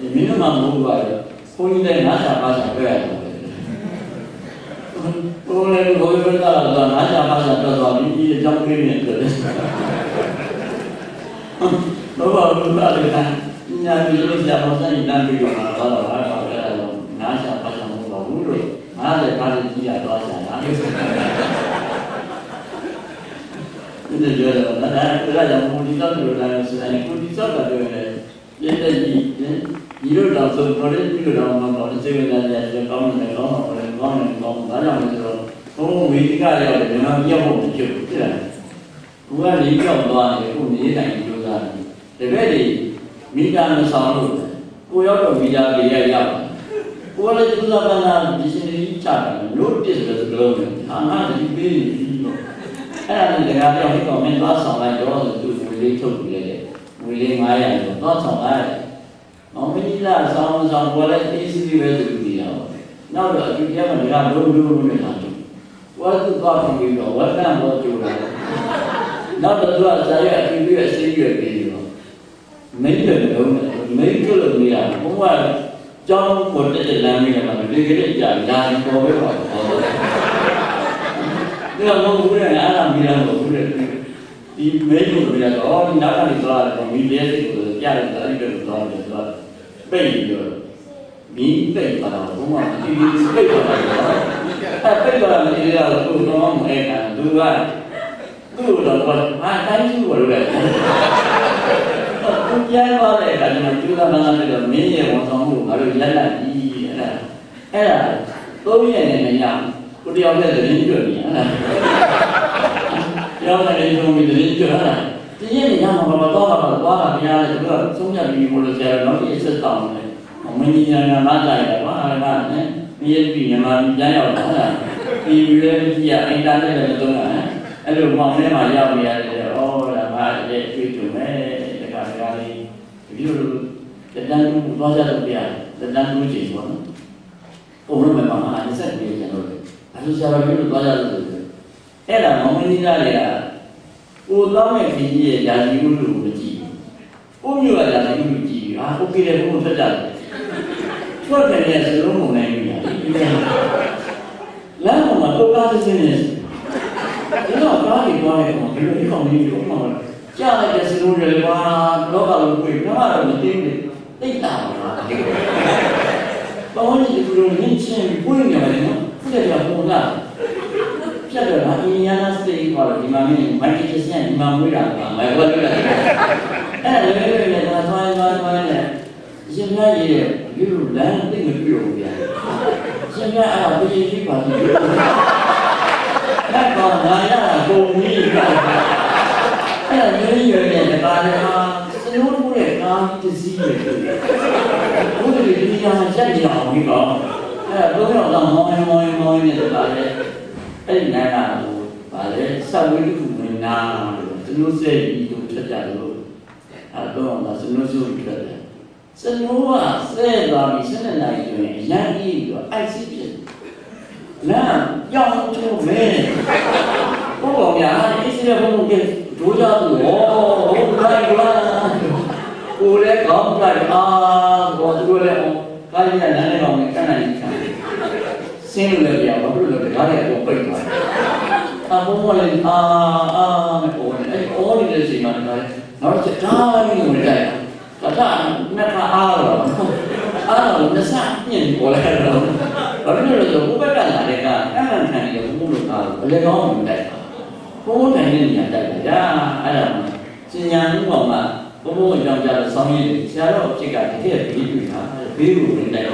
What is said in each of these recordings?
minimum move only the Nasa Pasa prayer. Only whoever the Nasa Pasa does need jump in into this. No one will tell you that. Now, you lose that person in that video. Nasa Pasa move. Another part of the Nasa. In the year that I am only not to and put this up you don't so you don't say that the government or the government, oh, we got it, you know, you're home to you. Who are the young who need to do that? The very meet on the sound, who are to be a who are to do that each other, no distance global, not to be. And the other comment last on my daughter to relate to William Iron, not on I. How many last songs on what I easily read to be out? Now that you haven't got no room. What the God you know? What time was you right? Not the drugs I have to be a secret video. Make of me out. Oh, John put it in Lamia, they get it done for there are no good and Adam Milan. He made me all not only God from immediately to the character of God as well. Baby, me, pay for our woman, he is paid for I pay for a material to long and do that. Good on what I do for that. Young boy, I do not million or some who are yellow. Go in and young. Put your letter into me. Young and into me the little. The young of a daughter, what I the girl, so that we would say, no, it's a town. Many young are not like one, me and being a man, he really here ain't done it. I don't want them, I yell me at it. Oh, I'm to me, the Gary. If you the done was out of the done which is one. Oh, remember, I said, I was a little bit. Ella, Momina, who long as he is as you do with you. Who you are as you with you, I hope you have moved to that. What can I say? No name. Lamb, go back to this. You know, God is going to come in. Yeah, I just don't really want local quick. No, I don't think they down. But only if you don't mention pulling your put it up on that. Shut up, Indiana State College, my teacher sent Mamma, my brother. And that's why you learn things with you. Send out the people. That's all I go me. And you're in the body. So what would it come to see you? What did you do? I'm saying, people. Go on more in the body. And now, so we do now. No say you do that. I don't know, that's no so. So no said about me, and I doing young eagle. I see it. Now, young to men. Oh, yeah, it's a home get to oh, like one. Oh, let go, like, what do you like? I don't know, similarly, I will look at the paper. I'm only, only the same, not the time with that. But I'm not the same in whatever. But you know, the woman like that, and I'm a woman, let on that. Who can you that? Yeah, I don't know. Sian Mama, who don't have some shadow of chicken here, people in that.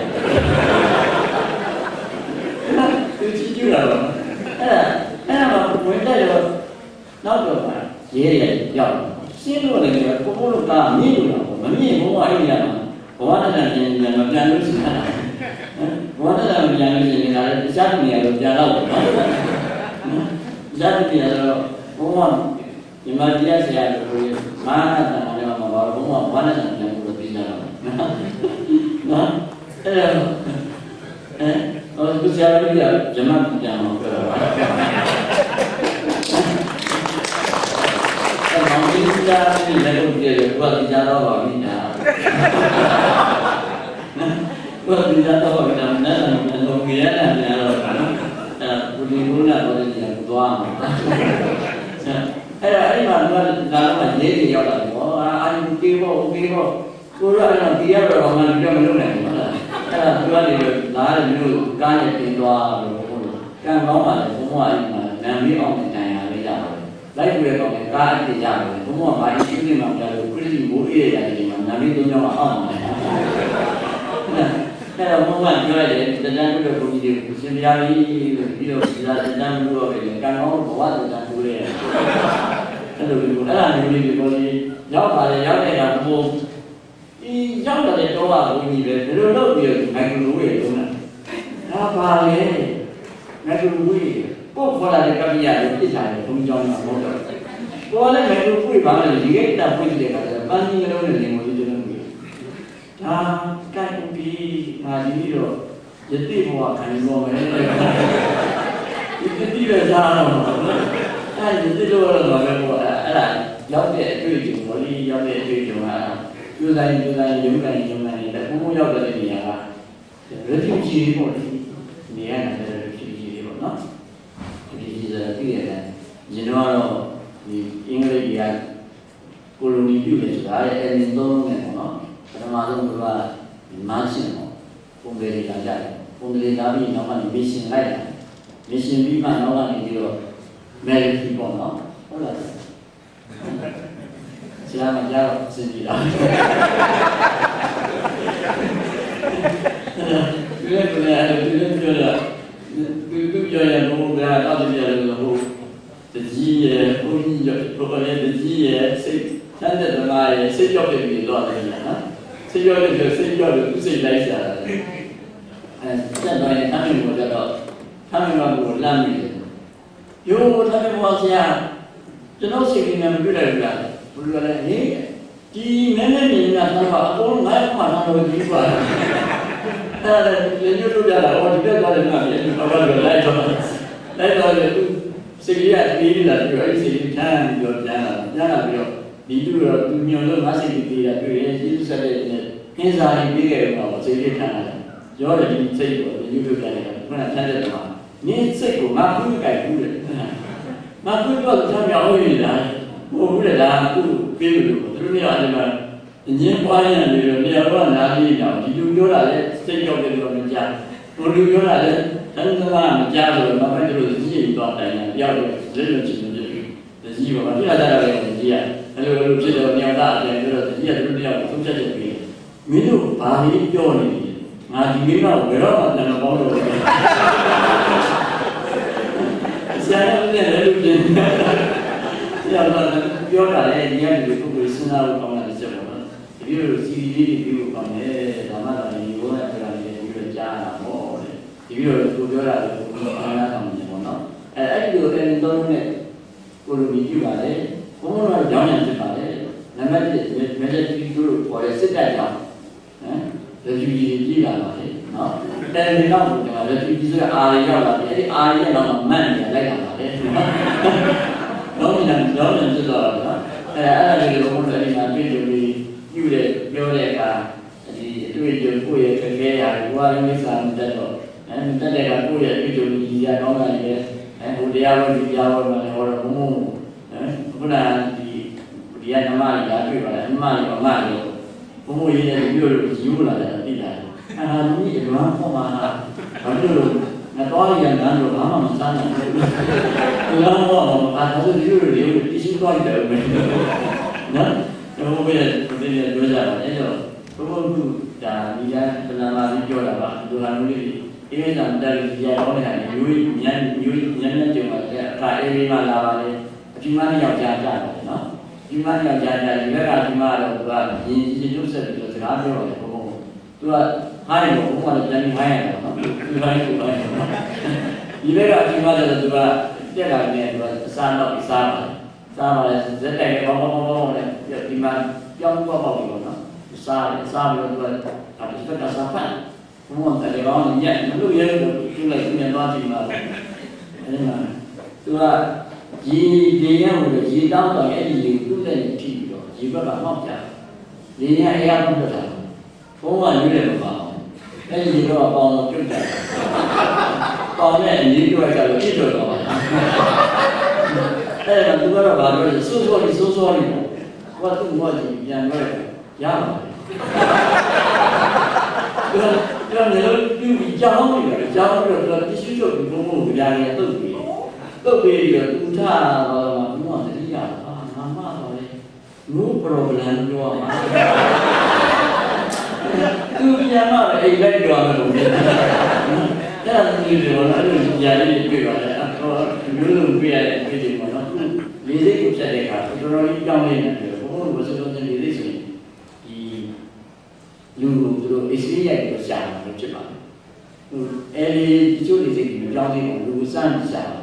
You know, and when they were not over, yeah. Similarly, people are new, many who are young. One of them in the Majanus, one of them young in the Zambia of Jalal. Zambia, one, you might just have man and one of them would be now. No? Oh, good job, Jamal Jam. What is Well, we don't talk about that, and we are not we do not know the Guam. Hey, I'm not daily. I'm people, who are the other one, you don't know. I new guy in Guam, can go on, and we on the time. Like we are talking about the job, who are by shooting up the pretty movie, and we don't know how. Cái moment như vậy thì đang có được một điều sinh ra đi là đang đưa về căn nó có quá thời gian tu luyện cái điều đó là điều có gì giáo bài giáo này là môn đi giáo là để cho vào cái gì về cái đó việc ngày cứ đúng vậy luôn nè giáo bài ngày cứ đúng vậy có phải là cái gì đó cái này không cho mà không được có lẽ ngày cứ đúng vậy bạn là gì cái ta phải để cái bao nhiêu đâu là gì mà đi cho cái công ty mà đi rồi, nhất định hoa khánh mua mấy cái này, nhất định là sao rồi, cái nhất định luôn là cái mua là giáo viên tuyển dụng có đi giáo viên tuyển dụng à, chưa dành giống này, đã cũng muốn giáo viên gì à, rất nhiều chi một đi, nhiều là rất nhiều chi một nó, thì giờ cái này, giờ nó rồi, thì English à, colony du lịch là em đâu này nó. Ramadan berwa masih mo, pembeli lagi nama ni mesin lain, mesin bima nama ni dia merek pun no, olah. Selamat jawab sendiri. Bila ada tu yang baru dah ada dia baru, terji, pokoknya terji, saya dah mulai sejak itu luar biasa. Xây dựng được cái gì đấy giờ, chắc nói thằng mình một giờ đó, thằng mình mà một làm gì, yêu thằng mình bao giờ, cho nó xây dựng làm cái này là, vừa là thế, chỉ mấy mình là thằng họ cũng nói mà thằng rồi gì vậy, là như tôi giờ là ôi chỉ biết nói được làm gì, mà bây giờ lại rồi xây dựng là cái xây dựng thang rồi là được. Đi du rồi nhiều lúc mà xây dựng là cái gì sẽ để hiện tại thì cái mà xây dựng thang này, do là đi xây dựng như thế này, nó là thay đổi mà, nên xây của mà cứ cái cũng được, mà cứ có tham nhỏ gì là, cũng được là cũng biết được, tôi nói là mà những quan nhân thì nhiều quan là gì nào, thì du chỗ là xây dựng cái đồ mình cha, còn du chỗ là thằng mà mình cha rồi mà phải được gì toàn này, giao được rất là chuyện gì mà cái là ra là gì à? Kalau kita punya tak, kalau dia tu dia pun saja pergi. Minum pagi jauh ni, ngaji minum berapa dan apa tu? Saya ni ada tu je. Dia orang jauh dah dia ni tu bersama kawan dia semua. Dia sendiri dia kawan dia, sama ni orang kerana dia jalan mau. Dia tu jauh dah kawan kawan dia mana. Itu kan tu ni, kalau biji balik. Cũng là giáo nhân trên bài đấy, là mấy cái thứ gọi là sức đại giáo, rồi chú gì là vậy, nó, đây thì nó cũng là chú gì là ai giáo là vậy, ai giáo là mạnh thì đây là vậy, nó như là giáo nhân trên rồi đó, là cái điều cũng là đi làm cái điều gì, như thế, như thế cả, thì tôi điều cô ấy cái nghe à, qua những cái sản mình rồi, mình thấy là cô ấy cái điều gì ra nó là vậy, một điều mà họ là cũng bữa nay thì anh mai đã kêu là anh mai rồi, cũng mua gì thì đưa được chiếu là đi lại, anh nghĩ là không mà phải đưa được, là có dần dần rồi mà mình sang là từ đó mà anh thấy đưa được điều đi xin coi được mình, đó, nhưng bây giờ đưa ra là thế rồi, cũng đã đi ra, cho nên là đi cho là bạn đưa anh đi, cái làm đây ra đó này nhấn chừng mà phải đi mà là chỉ mà nhiều cha nó, chỉ mà nhiều cha thì cái là chỉ mà là nhìn chút sẽ được sự khác rồi cũng, tôi hai người cũng là chân hai rồi, tôi hai cũng hai rồi, vì cái là chỉ mà là tôi cái là nghe tôi xa mà rất là cái bóng này, chỉ mà trong qua bóng rồi nó xa rồi tôi phải tất cả xa phát, cũng muốn tại đó mình nhận nó lúc yên được, tôi lại cũng nhận đó thì mà, nên là tôi gì nhau rồi gì đó là cái gì cũng là chỉ rồi chỉ có là mong chả gì nhau em không được làm không mà như thế mà အဲ့ဒီတော့ပေါင်းတော့ပြုတ်တယ်ပေါင်းနဲ့အနည်းတော့ကြတော့ပြည့်တော့တော့အဲ့ဒါသူကတော့ဘာလို့လဲစိုးစိုးလေးဘာသူ့မောကြီးပြန်တော့ရပါတယ်ဒါလည်းသူကြောင်းနေတယ်ကြောင်းပြီးတော့တ िश ချုပ်ပြီးဘုံဘုံကြားနေတုတ်ပြီးတော့သူထားတော့ဘုံကတတိယငါမတော့လေ no problem ပြောမှာသူပြန်มาအိမ်လိုက်ပြောမယ်လို့ပြောတယ်အဲ့ဒါသူပြောတာအဲ့လိုကြာလေးတွေ့ပါတယ်အဲ့တော့မျိုးလုံးပြရတဲ့ပြည်တွေမှာနော်လေးစိတ်ကိုဖြတ်တဲ့အခါတော်တော်ကြီးကြောင်းနေတယ်ဘုံဘုံဆိုတော့လေးစိတ်ဆိုရင်ဒီလူတို့ experience ကိုရှာတာဖြစ်ပါတယ်အဲ့ဒီတချို့လေးစိတ်ကိုကြောင်းနေအောင်လူစမ်းရှာတာ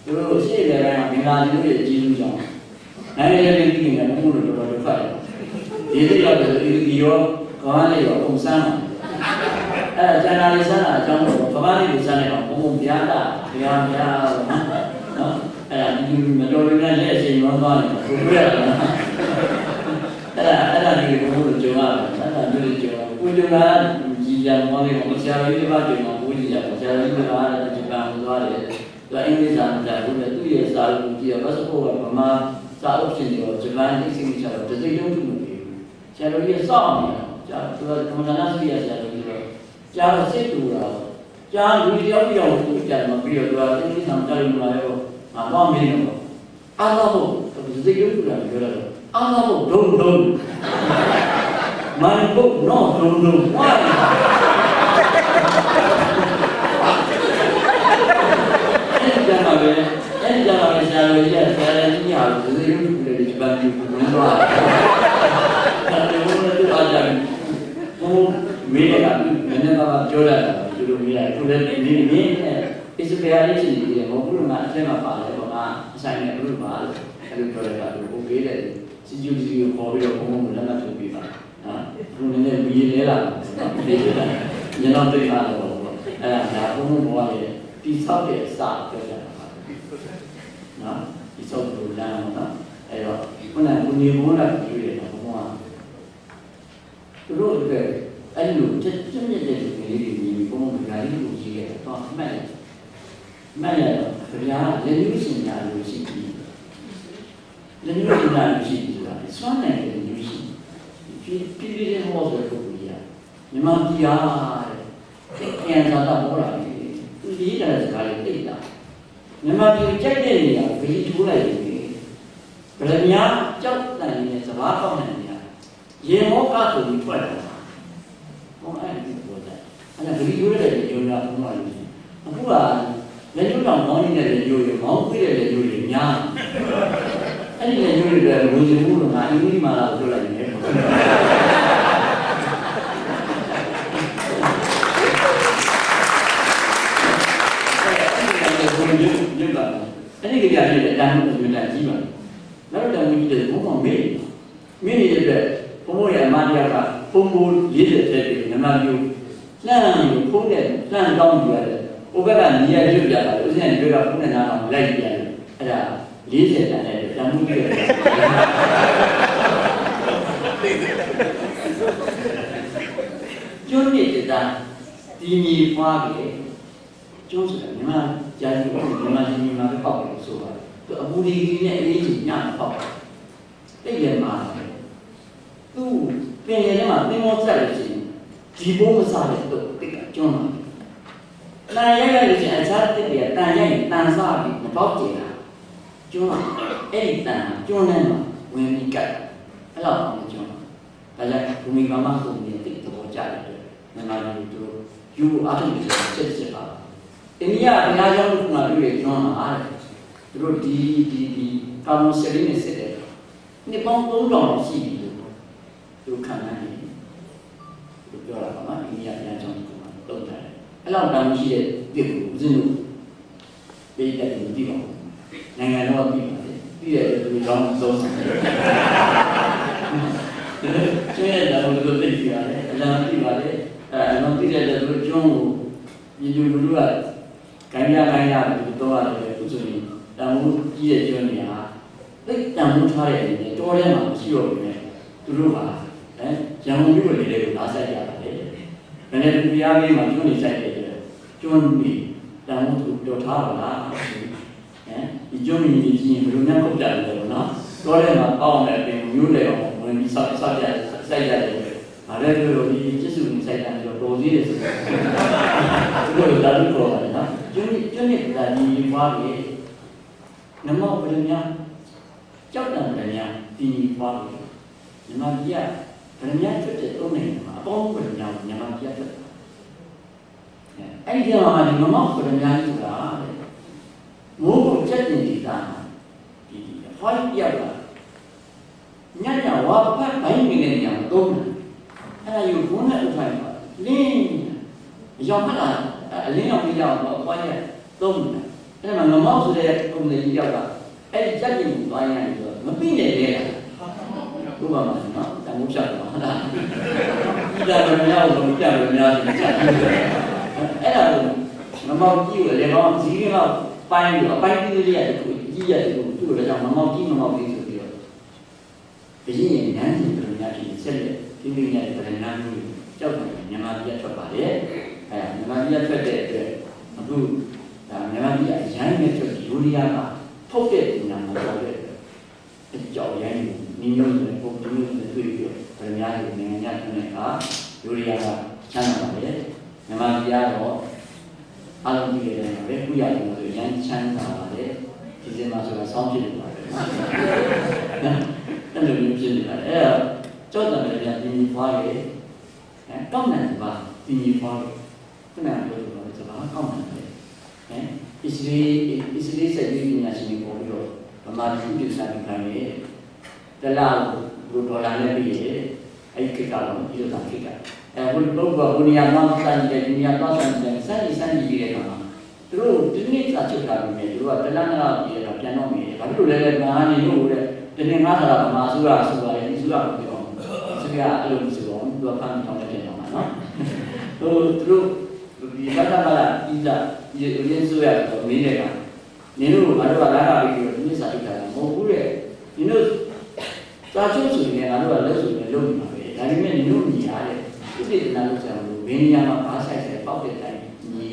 သူတို့ရှေ့လည်းကမင်္ဂလာကြီးရဲ့ကြီးလူကြောင့်နိုင်ရတဲ့ပြည်တွေကဘုံတို့တော်တော်ဖတ်တယ်ဒီလိုရတယ်ဒီရောကောင်းလေးရောပုံစံအဲ့ကျန်တာလေးစမ်းတာအကြောင်းတော့ဘာမှလေးကိုစမ်းနေတော့ဘုံဘုံပြားတာဗျာနော်အဲ့ဒါဒီမတော်ရတဲ့လက်အချိန်ရောသွားတယ်ကိုတွေ့ရတာအဲ့ဒါဒီဘုံဘုံကြုံရတယ်အဲ့ဒါမျိုးကြုံကိုကြုံတာကြီးရမောလေးကိုဆရာတော်ကြီးကကြုံမှာကိုကြီးရဆရာတော်ကြီးကဂျပန်ကိုသွားတယ်သူအင်္ဂလိပ်စာမကြားဘူးလေသူရဲ့စာအုပ်ကြီးကဘာစဖို့ကဗမာစာအုပ်ရှင်တွေဂျပန်သိစိတ်ချတော့တစိမ့်လုံးထုမပြီးဘူးဆရာတော်ကြီးစောင့်နေတာကြာသူကကမ္ဘာနာစီရဆရာတော်ကြီးတော့ကြာစိတ်တူတာကြာလူတယောက်တယောက်ကိုကြာမပြီးတော့သူကအင်္ဂလိပ်စာမကြားလို့မလာတော့တော့မင်းတော့အားလုံးကိုစိတ်လုံးထူတာပြောတယ်အားလုံးကိုဒုံမန်ဘုတ်တော့ဒုံဝါအဲ့ဒါမှပဲအဲ့ဒါမှဆရာတော်ကြီးကဆရာတော်ကြီးဟာစိတ်လုံးထူတယ်ဒီပန်းကြီးဝင်သွားတယ်ဘုမေးရတာမင်းလည်းကပြောတာသူတို့မေးရတယ်သူလည်းဒီနေ့နဲ့ inspiration တွေဘုရားမှာအထက်မှာပါတယ်ပေါ့ကအဆိုင်နဲ့ဘုရားပါလို့အဲ့လိုပြောတာကိုပေးတယ်စီဂျူစီကိုခေါ်ပြီးတော့ဘုံဘုံလက်မှတ်ထုတ်ပေးပါဘုံနဲ့မီးလဲလာတယ်ညတော့တွေ့တာတော့အဲ့ဒါဘုံဘုံဘောရဲ့တိဆောက်တဲ့အစပြောကြတာပါနော်တိဆောက်လို့လမ်းတော့အဲ့တော့ခုနကကိုနေဘုံလာတွေ့တယ်ဘုံကသူတို့အတွက်အဲ့လိုချက်ချက်မြက်တဲ့လူတွေဒီဘုံဘုံဓာရီကိုကြီးခဲ့တော့မှတ်ရတော့ဗျာလက်ညှိုးရှင်ညာလို့ရှိပြီလက်ညှိုးရှင်ညာလို့ရှိပြီဆိုတာစွမ်းနိုင်တဲ့လူရှိပြည်တဲ့ဟောဆိုတဲ့ပုဂ္ဂိုလ်ကြီးမြန်မာပြည်အားတဲ့ကျန်သာတာဟောတာလေသူကြီးတဲ့စကားလေးသိတာမြန်မာပြည်ကြိုက်တဲ့နေရာကိုဘယ်ထိုးလိုက်လဲဗလမြာကြောက်တန်နေတဲ့စဘာကောက်နေတဲ့နေရာရေမောကဆိုပြီးထွက်လာဟောအဲ့ဒီပေါ်တယ်အဲ့ဒါဗလီထိုးတဲ့ညုံတာဘုံပါလို့အခုကလက်ညှိုးတောင်မောင်းနေတဲ့လက်ညှိုးတွေမောင်းပြတဲ့လက်ညှိုးတွေများအဲ့ဒီလက်ညှိုးတွေလည်းဝင်စမှုလို့ငါအင်္ဂလိပ်မှာလာပြောလိုက်နေတယ်ဘုံညလာအဲ့ဒီကြရတယ်တန်မှုတွေနဲ့ကြီးပါနောက်တန်မှုကြီးတွေဘုံမေးနေတဲ့ဘုံရဲ့အမတရားကဘုံ40တဲ့နမမျိုးလှမ်းပြီးဖုံးတဲ့လှမ်းတောင်းပြရတယ်ဟိုဘက်ကညီရကျွတ်ပြတာဦးဇင်းတွေကဖုံးတဲ့နားအောင်လိုက်ပြရတယ်အဲ့ဒါ40တန်တဲ့တန်မှုကြီးတွေကျွန်းနေတဲ့တာဒီမီဖွားပြီကျွန်းဆိုတာမြန်မာဂျာကြီးကမြန်မာကြီးမှာပဲပေါက်တယ်ဆိုတော့သူအပူဒီကြီးနဲ့အေးကြီးညပေါက်တိတ်ရမှာသူပင်ရထဲမှာပင်မောဆက်လို့ရှိရင်ဒီဘုံမစားတဲ့တော့တိတ်ကကျွန်းလာတန်ရိုက်လို့ရှိရင်အခြားတစ်တွေကတန်ရိုက်တန်စားပြီးမပေါက်ကျင်တာကျွန်းလာအဲ့ဒီတန်ကျွန်းထဲမှာဝင်ပြီးကတ်အဲ့လောက်အောင်ကျွန်းဒါကြောင့်ဘူမီကမဆိုနေတိတ်တော့ကြတယ်မြန်မာလူတို့ယူအားထုတ်နေချက်ပါအိန္ဒိယတရားကျောင်းကတွေ့ရကျွန်းလာတယ်သူတို့ဒီကာမွန်ဆယ်လေးနဲ့စစ်တယ်နှစ်ပေါင်း3000ရှိပြီသူခံနိုင်တယ်သူပြောတာကမှအိန္ဒိယတရားကျောင်းကတုံးတယ်အဲ့လောက်တောင်ရှိတဲ့ပြည်ကိုဦးဇင်းတို့ပေးတဲ့လူဒီပါနိုင်ငံတော်ပြည်ပါတယ်ပြည်တဲ့လူကြောင်းသုံးတယ်ကျွန်းရတာဘယ်လိုသိကြရလဲအလားပြည်ပါတယ်အဲ့တော့ပြည်တဲ့လူကျွန်းကိုပြည်သူလူထုကခိုင်းရပြီးတော့ရတယ်သူဆိုရင်တန်ဖိုးကြီးတဲ့ကျွန်းတွေဟာသိတန်ဖိုးထားတဲ့အနေနဲ့တောထဲမှာမရှိတော့ဘူးလေသူတို့ကရန်ကုန်မြို့လေတွေကိုလာဆက်ကြတာလေ ဘယ်နဲ့သူရားလေးမှာကျွန်းနေဆိုင်တယ်ကျွန်းပြီးတန်ဖို့သူတော်ထားပါလားဒီကျွန်းကြီးကြီးဘယ်လိုများခုတ်ကြတယ်လို့နော်တော့လည်းမှာပေါအောင်လည်းပြင်မျိုးလေအောင်ဝင်ပြီးဆောက်ကြစိုက်ရတယ်ဒါလည်းတို့ဒီကျစ်စုနေစိုက်တယ်ဆိုတော့တော်သေးတယ်ဆိုတော့သူတို့လာလို့ပြောပါတယ်နော်ကျွန်းနေတာဒီဘွားကြီးနမောဘယ်လိုများကြောက်တယ်လည်းများဒီဘွားကြီးနမကြီးကဘယ်လိုများဖြစ်တဲ့တုံးနေမှာအပေါင်းဘယ်လိုများနမကြီးဖြစ်အဲ့ဒီမှာဒီနမောဘယ်လိုများဆိုတာမိုးကိုချက်တင်နေတာဒီဟောပြရတာညညဝါဖတ်ဘိုင်းနေနေညံတော့အဲ့ဒါယူဘုန်းနဲ့ဥထိုင်ပါလင်းရောက်လာအလင်းရောက်ပြီးရောက်တော့ဘာလဲသုံးတယ်အဲ့ဒါမှငမောက်ဆိုတဲ့ကုမ္ပဏီကြီးရောက်တာအဲ့ဒီချက်တင်ကိုသွားရတယ်ဆိုတော့မပြည့်နေလေဘုရားမှာနော်တမိုးဖြတ်တော့ဟုတ်လားဒီတာမများဘူးပြလို့များတယ်ချက်အဲ့ဒါငမောက်ကြည့်ရလေကောင်းဇီးကတော့ပိုင်းပြီးအပိုင်းကြီးလေးရတယ်ကိုကြီးရတယ်ကိုသူ့လိုကြောင့်မမောက်ကြီးမမောက်လေးဆိုပြီးတော့ဒီရင်နန်းစီပညာရှိဆက်လက်ဒီပညာရဲ့ဗရဏမျိုးကြောက်တယ်မြန်မာပြည်ထွက်ပါလေအဲမြန်မာပြည်ထွက်တဲ့အတွက်အခုဒါမြန်မာပြည်အရန်နဲ့ထွက်ယူရီးယားကထုတ်တဲ့ပညာမှာပေါ်တဲ့အကြောင်းရင်းနည်းမျိုးနဲ့ပုံမျိုးနဲ့တွေ့ပြီးတော့ဗရဏရဲ့နိုင်ငံခြားနိုင်ငံကယူရီးယားကချမ်းသာပါလေမြန်မာပြည်ကတော့အားလုံးကြည့်ရတယ်ပဲခုရတယ်ဆိုရန်ချမ်းသာပါတယ်ဒီစင်မှာဆိုတာဆောင်းဖြစ်နေပါတယ်အဲ့လိုမျိုးဖြစ်နေတယ်အဲ့တော့ကြောက်တယ်လည်းပြန်ပြီးဖွားတယ်ကောက်နိုင်ပါပြီးဖွားတယ်ခုနကပြောလို့ဆိုတာကောက်နိုင်တယ်အစ္စရေးဆက်ပြီးပညာရှင်တွေပေါ်ပြီးတော့ဗမာပြည်ပြည်စာပြန်နေတလားလို့ဒေါ်လာနဲ့ပြီးရဲ့အဲ့ဒီကတော့ဒီလိုသာခိကဘုရားဘုရားမှာစံတယ်ဒီနေရာတော့စံတယ်စံကြီးတဲ့ကောင်သူတို့ဒီနေ့သာချုပ်တာပဲသူတို့ကတလန်းလာပြီးတော့ပြန်တော့မယ်ဘာလို့လဲမဟာနေလို့တဲ့ဒီနေ့ငါသာဗမာစုရဆိုပါလေဒီစုရကိုပြောစကားအဲ့လိုဆိုတော့သူကဖမ်းထောင်းတဲ့ကောင်နော်သူတို့ဒီဘာသာလာဤသာရင်းစုရတော့မင်းတွေကနင်တို့ဘာလို့ကလာတာပြီးတော့ဒီနေ့စာချုပ်တာမဟုတ်ဘူးတဲ့ဒီနေ့စာချုပ်ဆိုရင်ငါတို့ကလက်ဆိုရင်လုပ်နေမှာပဲဒါပေမဲ့နင်တို့ညီရတဲ့ဒီပြနာလို့ဆိုတော့ဘယ်နေရာမှာဘာဆိုင်ဆိုင်ပေါက်တဲ့တိုင်းညီ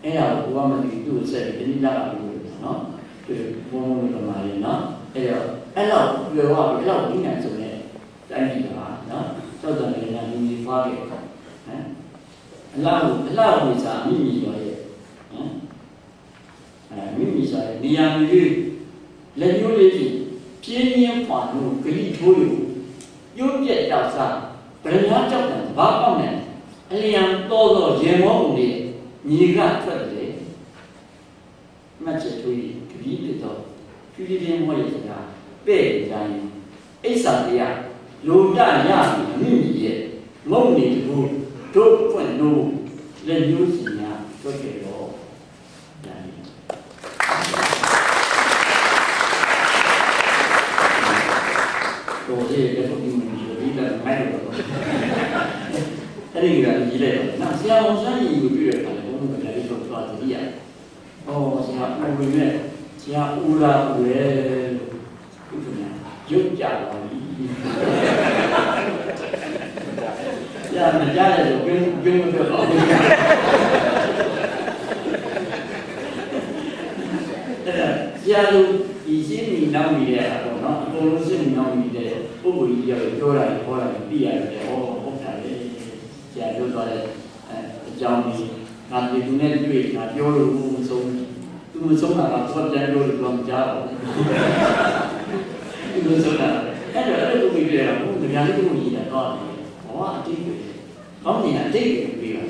အဲ့ဒါကိုဘာမှမသိသူ့ကိုဆက်ပြီးဒီနေ့လာတာလို့နော်ဒီဘုံဘုံကမာရီနော်အဲ့တော့အဲ့လောက်ပြောရပြီအဲ့လောက်ပြီးနိုင်ဆိုရင်တိုင်းပြည်ကနော်စောက်တယ်လည်းညီညီဖွားခဲ့ဟမ်အလားကိုစာမိမိရောရဲ့ဟမ်မိမိစာရဲ့နေရာမျိုးလက်မျိုးလေးဖြင့်ပြင်းပြင်းပွားလို့ဂလိထိုးလို့ရုပ်ပြက်တောက်စားဗရမကြောက်တယ်ဘာပေါက်နေအလျံတော်တော်ရေမောပုံလေးညီကထွက်တယ်မချစ်ထွေးဂလိပြတော့ဖြူပြင်းမွေးစကားပဲ့ကြရင်အိဆာတရားလိုတရပြီမိမိရဲ့မုံနေတူတို့ဖွင့်လို့လက်မျိုးစီညာတွေ့ကြတော့ဒါတော့ဒီကတော့ဒီမျိုးဒီကမိုက်တော့အဲ့ဒီကကြီးလိုက်တော့နောက်ဆရာဝန်ဆန်းကြီးကိုတွေ့ရတာလည်းဘုန်းကြီးကလည်းတော့သွားတည်ရတယ်။ဟောဆရာဦးဝင်နဲ့ဆရာဦးလာဦးရဲ့လို့ဒီကရုပ်ကြပါပြီ။ဆရာမကြားရတော့ပြုံးမပြောတော့ဘူး။ဆရာတို့ဒီရှင်းနေနောက်နေတဲ့အခါတော့နော်အကုန်လုံးရှင်းနေနောက်နေတဲ့ပုဂ္ဂိုလ်ကြီးတွေပြောတာဟောတာပြီးရတယ်ဟောဟုတ်တယ်လေဆရာပြောသွားတဲ့အကြောင်းကြီးငါဒီသူနဲ့တွေ့ငါပြောလို့မဆုံးသူမဆုံးတာကသူကပြန်ပြောလို့တော့မကြားတော့ဘူးသူမဆုံးတာအဲ့တော့အဲ့လိုပြီးရတာဘုရားလေးကိုကြီးတာတော့ဟောအတိတ်ပဲကောင်းနေအတိတ်ပဲပြီးပါ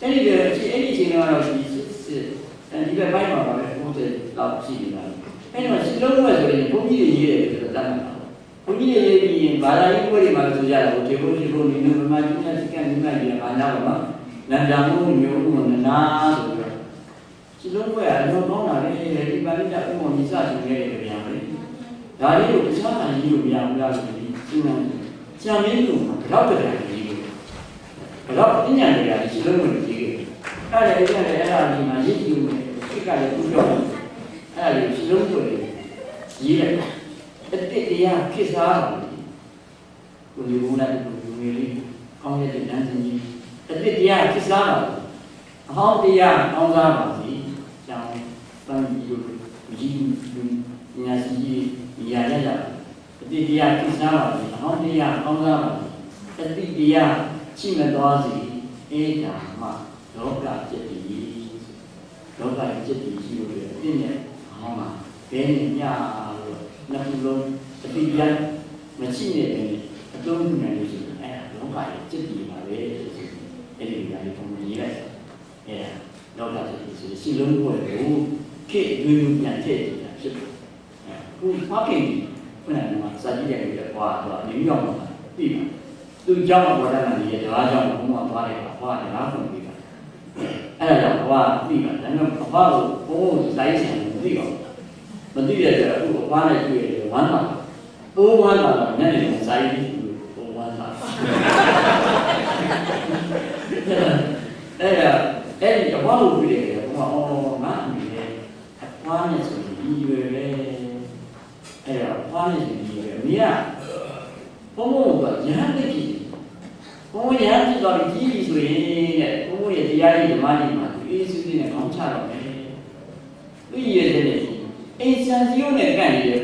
အဲ့ဒီအဲ့ဒီအချိန်ကတော့ဒီဘက်ပိုင်းမှာပါပဲဘုရားတော့ရှိနေတာအဲ့တော့စီလုံးဝဆိုရင်ဘုန်းကြီးတွေရေးတယ်ဆိုတော့တတ်မှာဘုန်းကြီးတွေရေးပြီးရင်ဘာသာရေးပွဲတွေမှာဆိုကြတော့ဒီဘုန်းကြီးဘုန်းကြီးမျိုးမှကျင်းတဲ့ကံဒီမှာကြီးကဘာသာပါမှာလမ်းကြောင်းမျိုးဥမနာဆိုပြီးတော့စီလုံးဝအလုံးကောင်းတာလေဒီပါဠိတဥမနိစဆိုခဲ့တဲ့ဗျာလေဒါလေးကိုတခြားအရေးလို့မရဘူးလားဆိုပြီးသူကဆရာမင်းတို့ကတော့တရားကြီးကိုကတော့ပညာတရားကြီးစီလုံးဝကြီးခဲ့အဲ့ဒါလည်းအဲ့ဒါဒီမှာရည်ကြည်လို့ခိကလည်းသူ့ပြောအဲ့ဒါကြီးလုံးကိုရေးလိုက်အတိတ်တရားခေတ်စားကိုဒီဘုရားကိုဒီငွေလေးကောင်းတဲ့တန်းစင်ကြီး အတိတရားဖြစ်စားပါအဟောင်းတရားကောင်းစားပါစီကျောင်းပန်းကြီးတို့ကြီးညာစီကြီးရာရအတိတရားဖြစ်စားပါစီအဟောင်းတရားကောင်းစားပါစီအတိတရားရှိမသွားစီအေးဓမ္မလောကจิตတည်လောကจิตတည်ရှိလို့အပြည့်နဲ့အဟောင်းမှာဘယ်နဲ့ညလို့နှစ်ခုလုံးအတိတရားမရှိနေတယ်အတုံးနိုင်လို့ရှိရင်အဲ့ဒါလောကရဲ့จิตတည်ပါပဲအဲ့ဒီနေရာလေးပုံရေးလိုက်အဲ့ဒါလောကจิตတည်ဆိုရှိလုံးကိုခေတ်တွင်းပြန်ထည့်နေတာဖြစ်တယ်အခုဖောက်ခင်ခုနကစာကြည့်ရတယ်ကွာတော့အနည်းရောက်မှာပြီးပါသူเจ้าဘောဓနာကြီးရဲ့တရားကြောင့်ဘုံမှာသွားတယ်ကွာဟောတယ်လားဖွင့်ပြီးပါအဲ့ဒါကြောင့်ဟောပြီးပါဒါပေမဲ့အဘကိုဘုံကိုလိုက်ချင်တယ်မသိပါဘူးမသိတဲ့အတွက်အခုအဘနဲ့တွေ့ရတယ်ဝမ်းသာပိုးဝမ်းသာတော့ညနေကစာရေးပြီးပိုးဝမ်းသာအဲ့ဒီအဘကိုတွေ့တယ်ဘုံကအော်ငါအမေလေအဘနဲ့ဆိုရင်ဒီရွယ်ပဲအဲ့ဒါအဘနဲ့ဆိုဒီရွယ်အမေကဘုံကရဟန်းတိတ်ဘုံရဟန်းတိတ်တော့ကြီးပြီဆိုရင်တဲ့ဘုံရဲ့တရားကြီးဓမ္မကြီးမှာအေးစုစည်းနဲ့ကောင်းချတော့မယ်သူရည်တဲ့အိမ်ဆန်စီယုံနဲ့ကန့်နေတယ်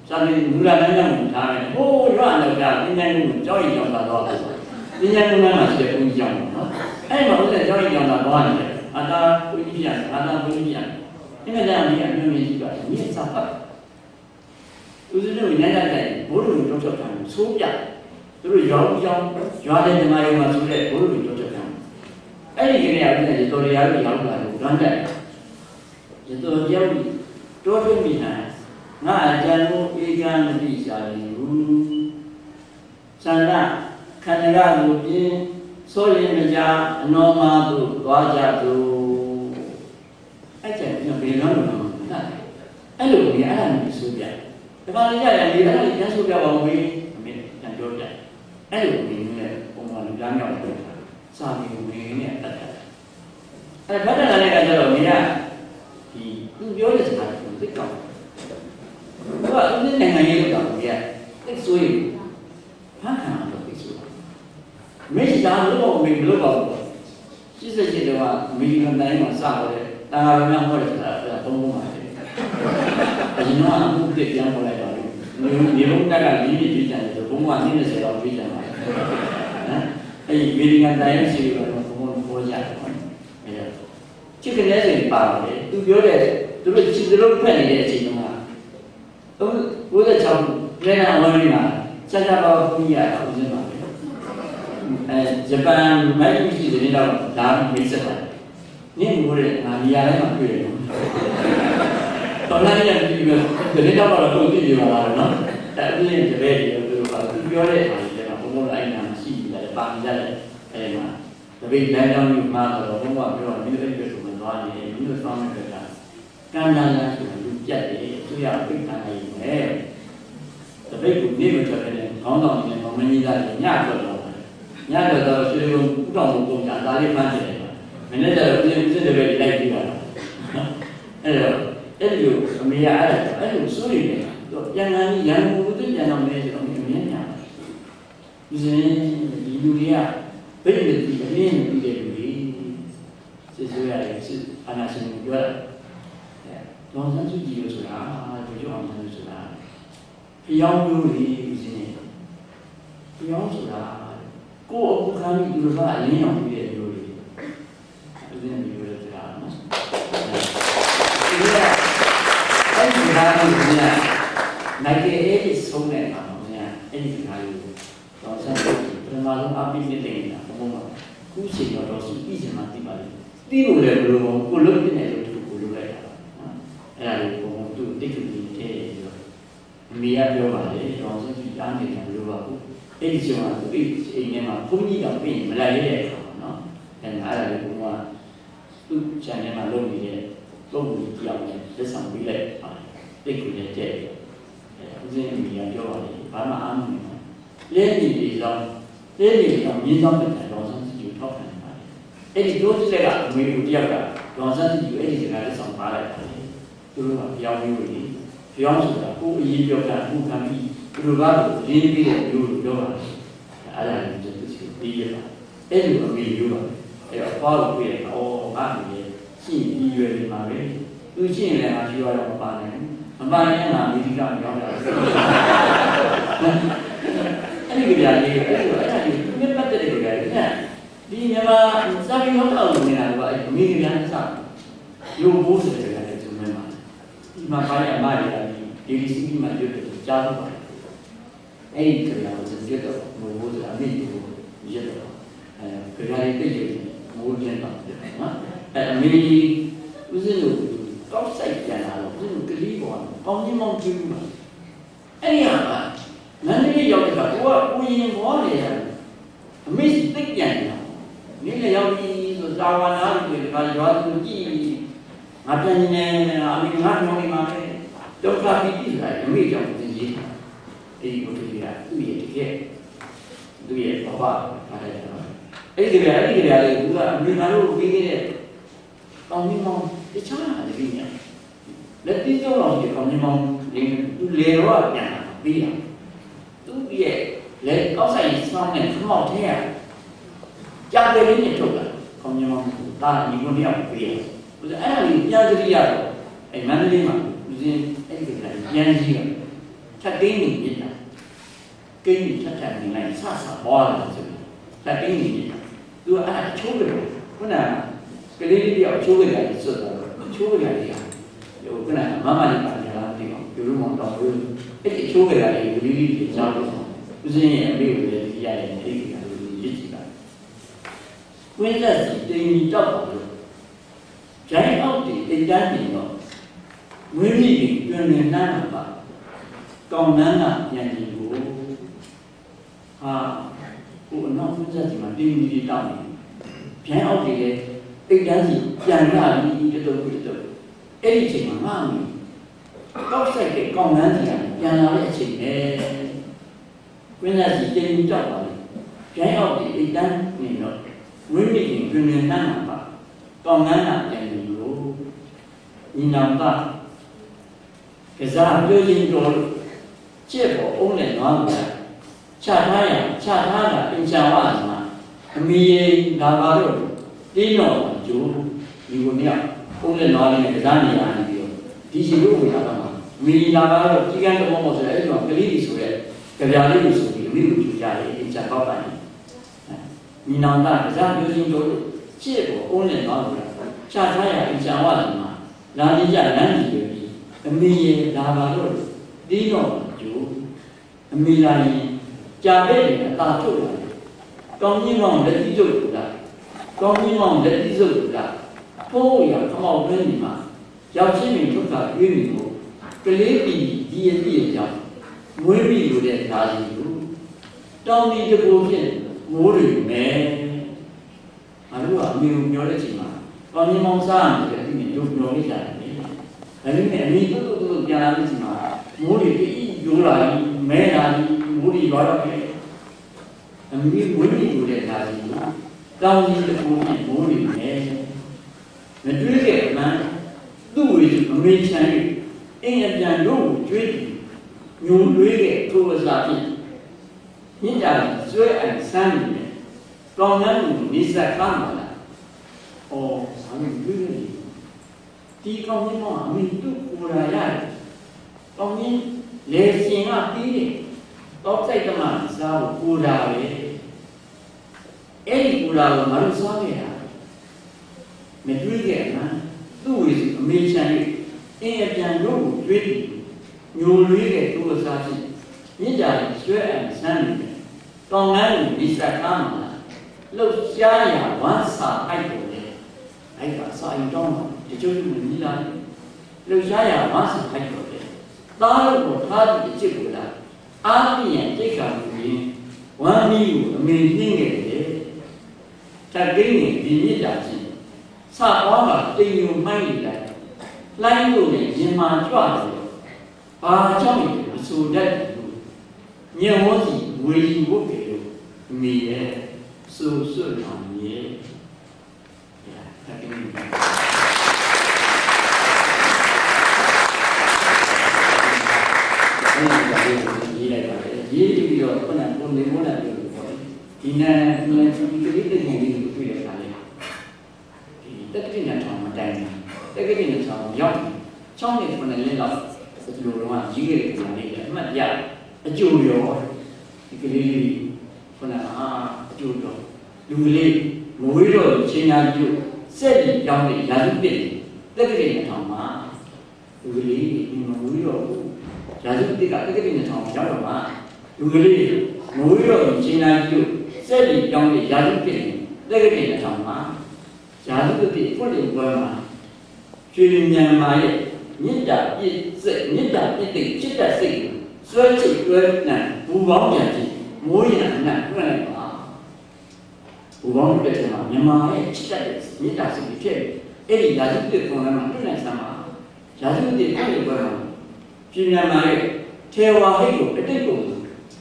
ဇာတိမူလလမ်းကြောင်းကိုထားတယ်ဟိုးရွာတော့ကပညာရေးကိုကြောက်ရင်ကြောက်တာတော့ပညာရေးမှာရှိတဲ့ဘုန်းကြီးကြောင့်နော်အဲ့မှာဘုရားကြောက်ရင်ကြောက်တာတော့နေတယ်အာသာဘုန်းကြီးပြန်အာသာဘုန်းကြီးပြန်ဒီမှာလည်းအမြဲအမြဲကြီးပါတယ်မြေစာပတ်ဦးဇင်းတို့ညညတိုင်းဘိုးတို့တို့ကြောက်တာဆိုးပြသူတို့ရောင်းကြောင်းရွာတဲ့ဓမ္မရေးမှာဆိုတဲ့ဘိုးတို့တို့ကြောက်တာအဲ့ဒီကနေအပြင်တော်ရရရောက်လာလို့တွန်းတယ်ဒီတော်ကြောက်တိုးထွင်းမိဟန်ငါအကျဉ်းကိုအေကံမတိရှာရင်ဘူးသန္တာခန္ဓာကိုပြင်းဆိုရင်မကြအနောမသို့သွားကြသို့အဲ့ကျန်ပြန်ဘယ်လိုလုပ်လို့လဲအဲ့လိုကြီးအဲ့ဒါမျိုးဆိုပြဒီမှာလည်းရတယ်ဒီအဲ့ဒါကြီးဆိုပြပါဦးမေးအမေပြန်ပြောပြအဲ့လိုမျိုးနဲ့ပုံမှန်လူသားမျိုးပြောတာစာပြီးဝင်နဲ့တတ်တယ်အဲ့ဒါတတ်တယ်လည်းကြတော့မင်းကဒီသူပြောတဲ့စကားကိုသိကောင်းသူကသူနိုင်ငံရေးလို့တောင်းပြသိဆိုရင်ဖန်ခံတော့သိဆိုမေးတာလို့မင်းလို့ပါဘူးရှိစကြတော့အမေရိကန်တိုင်းမှာစတယ်တာယာများဟောတယ်ဆိုတာသုံးပုံပါတယ်အရင်ကအခုတည်းပြန်ပေါ်လိုက်ပါလို့နေဘုံကလည်းဒီပြည်ပြန်တယ်ဘုံက90လောက်ပြည်ပြန်ပါတယ်နော်အဲ့ဒီအမေရိကန်တိုင်းရှိတယ်ကတော့ဘုံပေါ်ကြတယ်အဲ့ဒါချစ်ကနေဆိုရင်ပါတယ်သူပြောတဲ့သူတို့ချစ်တယ်လို့ဖက်နေတဲ့အချိန်တုန်းက96လဲအဝင်မှာစက်ကြပါဘူးကြီးရတာဦးစင်းပါပဲဂျပန်မိုက်ရှိတဲ့တော့ဒါမိတ်ဆက်ပါတယ်နင့်မိုးတဲ့ငါနေရာတိုင်းမှာတွေ့တယ်တော်လိုက်ရပြီပဲဒီတော့တော့သူသိပြပါလားနော်အဲ့ဒီတပည့်တွေသူပြောတဲ့အားကြီးကဘုံဘုံလိုက်နာရှိတယ်ပါကြတယ်အဲ့မှာတပည့်လမ်းကြောင်းကြီးမှာတော့ဘုံဘပြောမိမိတွေဆိုမှသွားနေတယ်မိမိတို့ဆောင်းနေတဲ့ကကံနာလာဆိုလူပြတ်တယ်သူရပိတ်ခံနေတယ်တပည့်ကိုနေမထွက်တဲ့ခေါင်းဆောင်နေမမကြီးသားညထွက်တော့ညတော့ရွှေဘုံဥတော်ဘုံပုံကြဒါလေးမှန်းတယ်မနေ့ကျတော့ပြင်စစ်တွေလိုက်ပြီးတာအဲ့တော့အဲ့ဒီအမေကအဲ့လိုစိုးရိမ်နေတာတော့ပြန်လာရန်ကုန်ကိုပြန်တော့မယ်ဆိုတော့မြင်မြင်ညာဒီစင်းဒီလူတွေကဘယ်လိုဒီအရင်းပြီးတဲ့လူတွေစစ်ဆိုးရတယ်စစ်အာဏာရှင်တွေပြောတာဒေါ်စန်းစုကြည်လို့ဆိုတာဒီကြောင့်လို့ဆိုတာဖျောင်းမျိုးတွေဒီစင်းဖျောင်းဆိုတာကိုယ့်အခုခံပြီးဒီလိုကအရင်းအောင်ပြီးတဲ့လူတွေဒီစင်းမျိုးတွေဆိုတာနော်အဲ့ဒီကားကိုညနိုင်တဲ့အဲ့ဆုံးတဲ့အခါမှာညအဲ့ဒီကားကိုတော့ဆက်ပြီးပထမဆုံးအပိနဲ့တင်နေတာဘုံမှာခုချိန်တော့သူပြီးစင်မှာတည်ပါလိမ့်တီးလို့လည်းဘယ်လိုကိုလုံးပြနေလို့သူကိုလုံးလိုက်တာပါနော်အဲ့ဒါကိုဘုံသူတိတ်တူနေတယ်ပြီးတော့အမေကပြောပါလေတော့ဆက်ပြီးအားနေတာဘယ်လိုပါဘူးအဲ့ဒီချိန်မှာသူအိမ်ထဲမှာဘုန်းကြီးကပြင်မလိုက်ရတဲ့အခါမှာနော်အဲ့ဒါလည်းဘုံကသူ့ channel မှာလုပ်နေတဲ့ပုံစံကြောင့်လက်ဆောင်ပေးလိုက်ပါတယ်တိတ်ကိုလည်းတဲ့ဦးဇင်းမိကပြောပါလေဘာမှအားမနေဘူးလဲနေပြီးတော့လဲနေပြီးတော့မြင်းဆောင်တဲ့တော်ဆန်းစီကိုထောက်ခံနေပါတယ်အဲ့ဒီတို့စစ်ကအမေကိုတယောက်ကတော်ဆန်းစီကိုအဲ့ဒီစကားလက်ဆောင်ပါလိုက်ပါတယ်သူတို့ကပြောင်းပြီးလို့ပြောင်းဆိုတာကိုအရေးပြောတာအခုခံပြီးသူတို့ကတော့ရင်းပြီးတဲ့မျိုးလို့ပြောပါတယ်အဲ့ဒါလည်းသူစီပြီးရပါ အဲ့လိုအမေယူပါအဲ့တော့ဘာလို့ပြရလဲဩငါအမေရှိပြီးရွယ်နေမှာပဲသူရှိရင်လည်းငါရှိရတော့မပါနိုင်ဘူးမပါရင်ငါမိတိကမရောက်ရဘူးအဲ့ဒီကြလေးအဲ့ဒါဒီမြတ်ပတ်တဲ့ကြလေးဒီမြန်မာစာပေဟောက်လို့နေတာကအမေကလည်းစရုပ်ဘိုးဆိုတဲ့ကြလေးသူမဲ့မှာဒီမှာပါရအမရတာဒီဒီစီမှာကျွတ်တယ်ကြားတော့ပါတယ်အဲ့ဒီကြလေးကိုကျွတ်တော့ဘိုးဆိုတာအမေကိုရက်တော့ကြလေးတိတ်တယ်မိုးကျင်းတော့တယ်နော်အဲ့အမေဦးဇင်းတို့ကောက်ဆိုင်ပြန်လာတော့ဦးဇင်းတို့ကလေးပေါ်ပေါင်းချင်းမောင်းကြည့်ဘူးအဲ့ဒီဟာကနန်းလေးရောက်တဲ့အခါကိုကကိုရင်ဘောနေရတယ်အမေသိပြန်တယ်နင်းလည်းရောက်ပြီဆိုသာဝနာလို့ပြောတယ်ကရွာသူကြည့်ငါပြန်နေအမေငါညောင်းနေမှာပဲဒုက္ခပြီးပြီလားအမေကြောင့်သိကြီးအဲ့ဒီကိုတည်းကသူ့ရဲ့တကယ်သူ့ရဲ့ဘဝအားလည်းအဲ့ဒီကြလေးကသူကအမေငါတို့ပြီးခဲ့တဲ့ကောင်းကြီးမောင်းတခြားဟာတည်းညလက်တိကျတော့ဒီကောင်းကြီးမောင်းသူလေတော့ပြန်လာပြီးတာသူ့ရဲ့လေကောက်ဆိုင်ဆောင်းနဲ့ခမောက်ထဲရကြာတယ်လေးနဲ့ထုတ်တာကောင်းကြီးမောင်းဒါညီကိုတယောက်ပြီးရတယ်အဲ့ဒါကြီးပြန်ကြည့်ရတော့အဲ့မန္တလေးမှာဦးဇင်းအဲ့ဒီကပြန်ကြည့်ရထပ်တင်းနေပြတာကိန်းထပ်ထပ်နေလိုက်ဆဆပေါ်လာတယ်ဆိုထပ်တင်းနေပြတာသူကအဲ့ဒါချိုးတယ်ခုနကလေးလေးတယောက်ချိုးခဲ့တယ်ဆိုတော့ချိုးခဲ့တယ်ဟိုခုနမမလေးပါတယ်လားဒီကောင်ဒီလိုမှတော့ဘူးအဲ့ဒီချိုးခဲ့တယ်ကလေးလေးတွေကြားလို့ဦးစင်းရဲ့အမေကိုလည်းဒီရတယ်အဲ့ဒီကလေးရစ်ကြည့်တာဝင်းလက်စီတင်ကြီးတောက်ပါလို့ဂျိုင်းအောက်တီတင်တန်းနေတော့ဝင်းမိကြီးတွင်နေနှမ်းတာပါကောင်းနှမ်းကပြန်ကြည့်ကိုဟာဟိုအနောက်ဝင်းလက်စီမှာတင်ကြီးတောက်နေဂျိုင်းအောက်တီရဲ့တိတ်တန်းစီပြန်လာပြီးတော်တော်အဲ့ဒီအချိန်မှာငါ့အမေတောက်ဆိုင်တဲ့ကောင်းနှမ်းစီပြန်လာတဲ့အချိန်နဲ့ဝင်းလက်စီတင်ကြီးတောက်ပါလေဂျိုင်းအောက်တီတိတ်တန်းနေတော့ဝိမိခင်တွင်နေနှမ်းမှာပါကောင်းနှမ်းကပြန်ပြီးလို့ညီနောင်ကကစားပြောရင်းတော်ကျက်ပေါ်အုံးနဲ့နွားမှာချထားတာအင်ချာဝါမှာအမီရေလာပါတော့တင်းတော်ကျိုးဒီကိုမြောက်အုံးနဲ့နွားနဲ့ကစားနေရနေပြီးတော့ဒီရှိလို့ဝင်လာတော့မီလာပါတော့ကြီးကန်းတော်မောဆိုတဲ့အဲ့ဒီမှာကလေးကြီးဆိုတဲ့ကြပြားလေးကိုဆိုပြီးအမိကိုကြူကြတယ်အင်ချာပေါက်ပါတယ်ညီနောင်ကစားပြောရင်းတော်ကျက်ပေါ်အုံးနဲ့နွားမှာချထားရအင်ချာဝါမှာလာကြည့်ကြလမ်းကြီးပြီးအမေရေလာပါတော့ဒီတော့ကျိုးအမေလာရင်ကြာပဲ့တယ်အသာထုတ်လာတယ်ကောင်းကြီးမောင်လက်တိကျုပ်လာကောင်းကြီးမောင်လက်တိကျုပ်လာပိုးရခမောက်တွင်းဒီမှာရောက်ချင်းမြင်ထုတ်တာရွေးပြီးကိုကလေးပြီးဒီအပြည့်ကြောင့်မွေးပြီးလို့တဲ့ဓာတ်ကြီးကိုတောင်းဒီတကူဖြင့်မိုးတွေမယ်အလိုကအမေကိုပြောတဲ့အချိန်မှာကောင်းကြီးမောင်စားတယ်ဒီနေ့တို့ပြောလိုက်တာဒါပေမဲ့အမိတို့ပြန်လာလို့ဒီမှာမိုးတွေပြီးရိုးလာပြီးမဲလာပြီးမိုးတွေရွာတော့တယ်အမိဝင်းပြီးလို့တဲ့ဓာတ်ကြီးတောင်းကြီးတကူဖြင့်မိုးတွေမယ်မတွေးတဲ့အမှန်သူ့ဝေအမေချမ်းအင်းအပြန်တို့ကိုကျွေးပြီးညိုလွေးတဲ့ထိုးဝစားဖြင့်ညင်ကြဆွဲအန်ဆန်းနေတယ်ကောင်းတဲ့လူနေစားကမ်းပါလားအော်ဆမ်းတွေးနေဒီကောင်းကြီးကအမိတို့ကိုယ်ရာရတယ်ကောင်းကြီးလေရှင်ကပြီးတယ်တော့စိတ်ကမှစားဖို့ကိုယ်ရာပဲအဲ့ဒီကိုယ်ရာကိုမလို့စားခဲ့တာမတွေးခဲ့မှသူ့ဝေအမေချမ်းအင်းအပြန်တို့ကိုတွေးပြီးညိုလွေးတဲ့သူ့အစားဖြင့်မြင့်ကြဆွဲအံဆန်းနေတယ်ကောင်းတဲ့လူဒီစားကမ်းပါလှုပ်ရှားရဝမ်းစာအိုက်ပေါ်လေအဲ့ဒါစာရင်တော့ဒီကျိုးလူမြည်လာလှုပ်ရှားရဝမ်းစာအိုက်ပေါ်လေသားလို့ကိုထားပြီးအစ်ကိုလာအားပြင်းတိတ်ခါမှုရင်းဝမ်းမီးကိုအမေနှင်းခဲ့တယ်တကိန်းနေဒီမြစ်တာချင်းစသွားကတိမ်ညိုမှိုင်းလိုက်လိုင်းလို့နဲ့ရင်မာကြွတယ်ဘာကြောင့်လဲအဆိုတတ်တယ်ညဝန်းစီဝေကြီးဘုတ်တယ်လို့မိရဲ့ဆိုဆွတ်အောင်ရဲ့တကိန်းအဲ့ဒီကလေးကိုရေးလိုက်ပါတယ်ရေးပြီးတော့ခုနကဘုံနေဘုံနဲ့ပြောလို့ပေါ့ ဒီနေ့ဒီကလေးတွေနေလို့တွေ့ရတာလေဒီတက်ကတိနဲ့ထောင်မတိုင်ဘူးတက်ကတိနဲ့ထောင်ရောက်ချောင်းနေခုနှစ်လလောက်ဒီလိုတော့ကြီးခဲ့တဲ့ကောင်လေးအမှတ်ရအကျိုးရောဒီကလေးခုနကအကျိုးရောလူကလေးမဝေးတော့ချင်းညာကျုပ်စက်ကြီးကြောင်းနေရာစုတစ်တက်ကတိနဲ့ထောင်မှာလူကလေးဒီမဝေးတော့ရာစုတစ်ကတက်ကတိနဲ့ထောင်ရောက်တော့မှလူကလေးမဝေးတော့ချင်းညာကျုပ်စက်ကြီးကြောင်းနေရာစုတစ်တက်ကတိနဲ့ထောင်မှာရာစုတစ်ဖွင့်တယ်ပွဲမှာကျွေးမြန်မာရဲ့မြစ်တာပြည့်စိတ်မြစ်တာပြည့်တဲ့จิตတစိတ်ကိုစွဲချိတ်တွဲနိုင်ဘူပေါင်းပြန်ကြည့်မိုးရံနဲ့တွဲလိုက်ပါဘူပေါင်းတဲ့မှာမြန်မာရဲ့จิตတမြစ်တာစိတ်ကိုဖြစ်အဲ့ဒီရာဇဝတ်ပုံစံမှာတွဲနိုင်စမ်းပါရာဇဝတ်တွေအဲ့ဒီဘက်မှာပြည်မြန်မာရဲ့ထေဝါဟိတ်ကိုအတိတ်ကို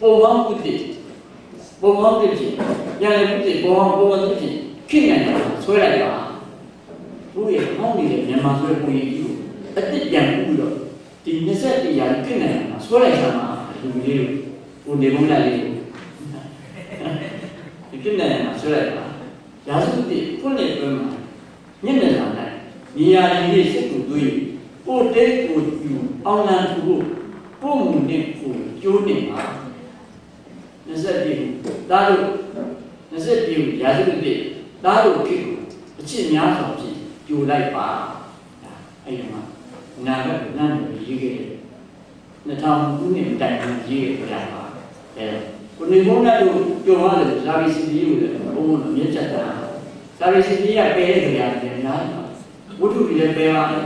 ပုံပေါင်းဖြစ်ပုံပေါင်းဖြစ်ရလည်းဖြစ်ပုံပေါင်းဖြစ်ဖြစ်နိုင်တာဆွဲလိုက်ပါဘူးရဲ့ဟောင်းနေတဲ့မြန်မာဆွဲပုံရိပ်ကြီးအတိတ်ပြန်ပြီးတော့ဒီ20ရာခင်းနေတာဆွဲလိုက်တာမှာလူလေးကိုနေပုံးလိုက်လေးဒီခင်းနေတာဆွဲလိုက်တာရာစုတိဖွင့်နေပြမှာညနေလာတိုင်းနေရာကြီးစိတ်ကိုတွေးပို့တဲ့ကိုယူအောင်လန်သူကိုပို့မှုနဲ့ကိုကျိုးနေမှာ20ဒါတို့20ရာစုတိဒါတို့ခေတ်ကိုအချစ်များစွာဖြင့်ကျိုးလိုက်ပါအဲ့ဒီမှာနာကနန်းကိုရေးခဲ့တယ်2000ခုနှစ်တိုင်ရေးခဲ့ကြပါကိုနေဘုန်းနဲ့တို့ကြုံရတယ်ဇာတိစီတီကိုလည်းဘုံဘုံမြင့်ချက်တာဇာတိစီတီကပဲတဲ့ကြရတယ်များဝတ္ထုတွေလည်းပဲပါတယ်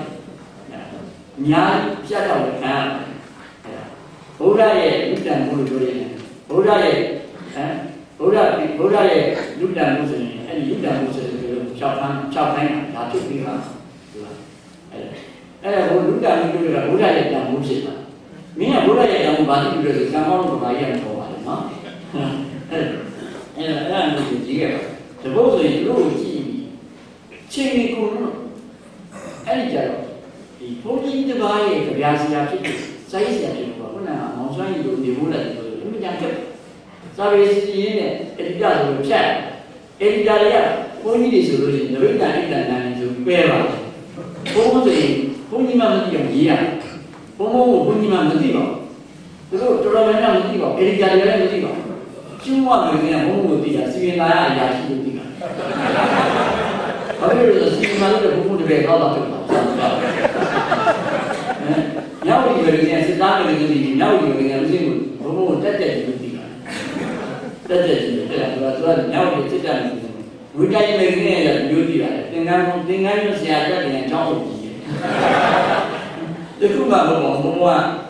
များပြတ်တော့ခံဘုရားရဲ့လူတန်မှုလို့ပြောရတယ်ဘုရားရဲ့ဘုရားရဲ့လူတန်မှုဆိုရင်အဲ့ဒီလူတန်မှုဆိုရင်6ခိုင်းဒါဖြစ်ပြီးပါအဲ့ဒါဘုရားလူတန်မှုပြောတာဘုရားရဲ့တန်မှုဖြစ်တာမင်းကဘုရားရဲ့တန်မှုဘာလို့ပြောလဲကံကောင်းလို့ဘာကြီးရတော့ပါလဲနော်အဲ့ဒါမျိုးကြီးခဲ့တပုတ်ဆိုရင်တို့ကြည့်ပြီးချိန်ကိုအဲ့ဒီကြတော့ဒီဘုန်းကြီးတစ်ပါးရဲ့ကြပြဆရာဖြစ်တဲ့စိုင်းဆရာဖြစ်တော့ခုနကမောင်စွမ်းကြီးတို့နေဖို့လည်းဆိုအမြဲတမ်းစာပေစီရင်နဲ့အဓိကဆိုဖြတ်အဓိကတွေကဘုန်းကြီးတွေဆိုလို့ရှိရင်နရိတ္တအိတ္တနာနေဆိုပဲပါဘုန်းဆိုရင်ဘုန်းကြီးမှမသိအောင်ရေးရဘုန်းကိုဘုန်းကြီးမှမသိပါဘူးသူတို့တော်တော်များများမသိပါဘူးအဓိကတွေလည်းမသိပါဘူးကျူးမတွေနဲ့ဘုန်းကိုသိတာစီရင်သားအရာရှိလို့သိတာဘာလို့လဲစီရင်သားလို့ဘုန်းတွေပဲကောက်တော့တယ်ရောက်ဒီလိုနဲ့စစ်သားတွေကနေရောက်ဒီလိုနဲ့ဦးစင်းကိုဘုံဘုံတက်တက်ပြီးပြီးတာတက်တက်ပြီးအဲ့ဒါသူကရောက်ဒီစစ်တပ်နေဝိတိုင်းမေကနေရမျိုးတည်ရတယ်သင်္ကန်းဆရာတက်တယ်အကြောင်းဟုတ်ကြီးဒီခုမှဘုံဘုံက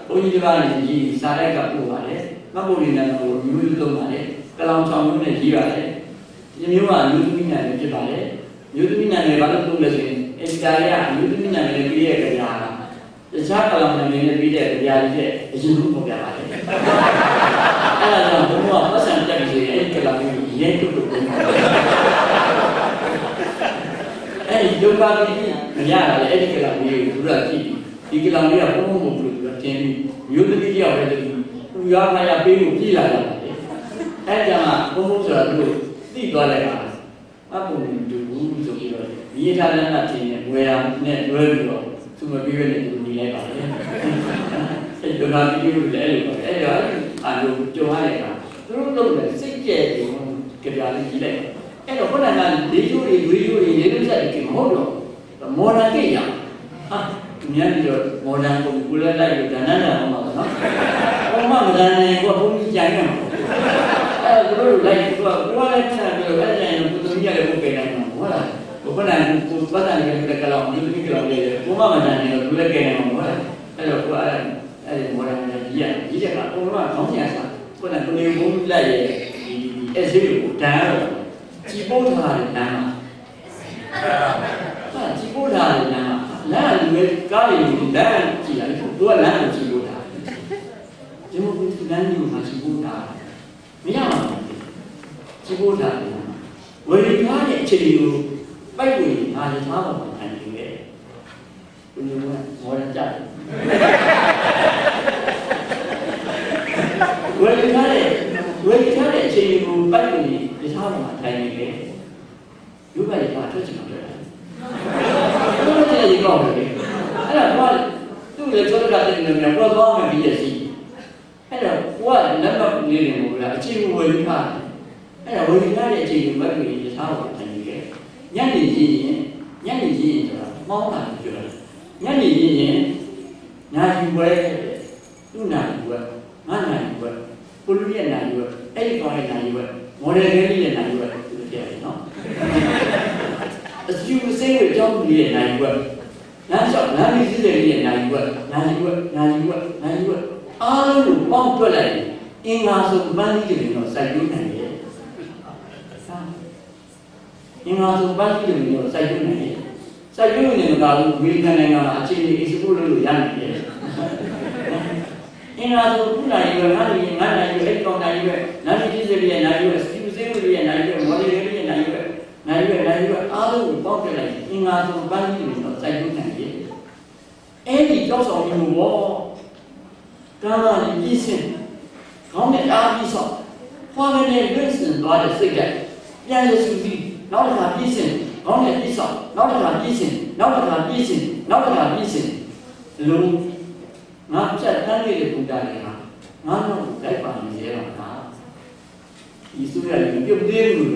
ဘုန်းကြီးတွေကနေကြီးစာရိုက်ကပို့ပါတယ်မှတ်ဖို့နေတယ်ကိုမျိုးသုံးပါတယ်ကလောင်ဆောင်မျိုးနဲ့ကြီးပါတယ်ဒီမျိုးကလူသမီးနိုင်ဖြစ်ပါတယ်မျိုးသမီးနိုင်တွေဘာလို့သုံးလဲဆိုရင်အစ္စတာရမျိုးသမီးနိုင်တွေပြည့်ရဲ့ကြတာတခြားကလောင်နေနေပြီးတဲ့ကြရာကြီးတဲ့အရင်ကပေါ်ပြပါတယ်အဲ့ဒါကြောင့်ဘုရားပတ်စံတက်ပြီးအဲ့ဒီကလောင်ကြီးရဲတုတ်တုတ်ပုံအဲ့ဒီဒုက္ခကြီးမရတာလေအဲ့ဒီကလောင်ကြီးကိုဘုရားကြည့်ဒီကလောင်ကြီးကဘုံဘုံဘုံလို့ပြောတင်ပြီးမျိုးသမီးရောက်တဲ့သူသူရခါရပေးလို့ပြည်လာတယ်အဲ့ဒါမှဘုံဘုံဆိုတာသူတို့သိသွားလိုက်တာအပုံတူဘူးဆိုပြီးတော့မြေထားလမ်းကတင်နေဝယ်ရနဲ့လွဲပြီးတော့သူမပြီးရတဲ့သူနေလိုက်ပါလေအဲ့ဒုက္ခပြီးလို့လည်းလို့အဲ့ဒါအလိုကြုံရတဲ့အခါသူတို့တော့လည်းစိတ်ကြဲတယ်ကြပြလေးကြီးလိုက်အဲ့တော့ခုနက၄ချိုးတွေဝေးချိုးတွေရေလုံးဆက်တွေမဟုတ်တော့မော်ဒန်ကိရဟာမြန်ပြီးတော့မော်ဒန်ကိုကူလက်လိုက်လို့ဒါနနာအောင်ပါနော်ဘုံမမဒန်နေကိုဘုံကြီးကြိုင်ရမှာအဲ့တော့သူတို့လိုက်သူကကိုယ်လည်းဆက်ပြီးတော့အဲ့ဒါရင်ကိုသူကြီးရတယ်ဘုပေးနိုင်မှာဟုတ်လားဘုပနာကိုပတ်တယ်နေတဲ့ကလောင်မျိုးသမီးကလောင်လေးဘုမမဒန်နေတော့သူလည်းကဲနေမှာဟုတ်လားအဲ့တော့ကိုအဲ့ဒီမော်ဒန်နဲ့ကြီးရတယ်ကဘုံကခေါင်းညာစားခုနကကိုနေဘုံလိုက်ရဲ့ဒီအဲ့ဒီကိုတန်းတော့ကြည်ပို့ထားတယ်တန်းမှာဟာကြည်ပို့ထားတယ်တန်းမှာလမ်းလူရဲ့ကားလေးကိုလမ်းကြည့်ရတယ်သူကလမ်းကိုကြည့်လို့တာဒီမိုကရေစီလမ်းကြီးကိုမှကြည့်ပို့တာမရပါဘူးကြည့်ပို့တာဝေဒီကားရဲ့အခြေအနေကိုပိုက်ဝင်ငါလည်းသားပေါ်မှာခံနေတယ်ဘယ်လိုလဲမော်ဒန်ကြတယ်ဝေဒီကားရဲ့အခြေအနေကိုပိုက်ဝင် ထားမှထိုင်နေလေလူပဲကထွက်ချင်တယ်ဘုရားကြီးကောင်းတယ်အဲ့ဒါဘာသူ့ရဲ့သောတာတဲ့နေမှာတော့သွားမှပြီးရစီအဲ့တော့ကိုကလက်မနေနေဘူးလားအချိန်ဝေပြီးထားအဲ့ဒါဝေပြီးထားတဲ့အချိန်ကိုမက်ပြီးရထားဖို့ထိုင်နေလေညနေကြီးဆိုတာမောင်းတာပြောတယ်ညနေကြီးရင်ညာယူပွဲသူ့နာယူပွဲငါနာယူပွဲပုလူရဲ့နာယူပွဲအဲ့ဒီကောင်ရဲ့နာယူပွဲမော်ဒယ်ကလေးရဲ့နာယူပွဲသူတို့ပြောတယ်နော်အကျူစိတ်ရဲ့ကြောင်းကြီးရဲ့နာယူပွဲနားလျှောက်နားပြီးစစ်တဲ့ရဲ့နာယူပွဲနာယူပွဲအားလုံးကိုပေါင်းတွက်လိုက်အင်္ဂါဆိုပန်းကြီးတွေတော့စိုက်ပြနိုင်တယ်အင်္ဂါဆိုပန်းကြီးတွေတော့စိုက်ပြနိုင်တယ်စိုက်ပြနေမှာကဝေဒနာနိုင်ငံမှာအခြေအနေ export လုပ်လို့ရနိုင်တယ်အင်္ဂါဆိုခုနိုင်ရွယ်ငါနိုင်ရွယ်အဲ့ကောင်နိုင်ရွယ်နာမည်ကြီးစရိယနိုင်ရွယ်စတီးစေးဝရိယနိုင်ရွယ်မော်ဒယ်လေးရဲ့နိုင်ရွယ်အားလုံးကိုပေါင်းပြလိုက်အင်္ဂါဆိုပန်းကြီးတွေတော့စိုက်ပြနိုင်တယ်အဲ့ဒီကြောက်ဆောင်မှုဘောကာမနဲ့ပြည့်စင်ခေါင်းနဲ့အားပြီးဆော့ဖွာနဲ့လွင့်စင်သွားတဲ့စိတ်ကပြန်ရစုပြီးနောက်တစ်ခါပြည့်စင်ခေါင်းနဲ့ပြည့်ဆော့နောက်တစ်ခါပြည့်စင်နောက်တစ်ခါပြည့်စင်လုံးငါဖြတ်တန်းနေတဲ့ဘုရားတွေကငါတော့လိုက်ပါနေရတာဒီစုရည်ပြုတ်သေးဘူး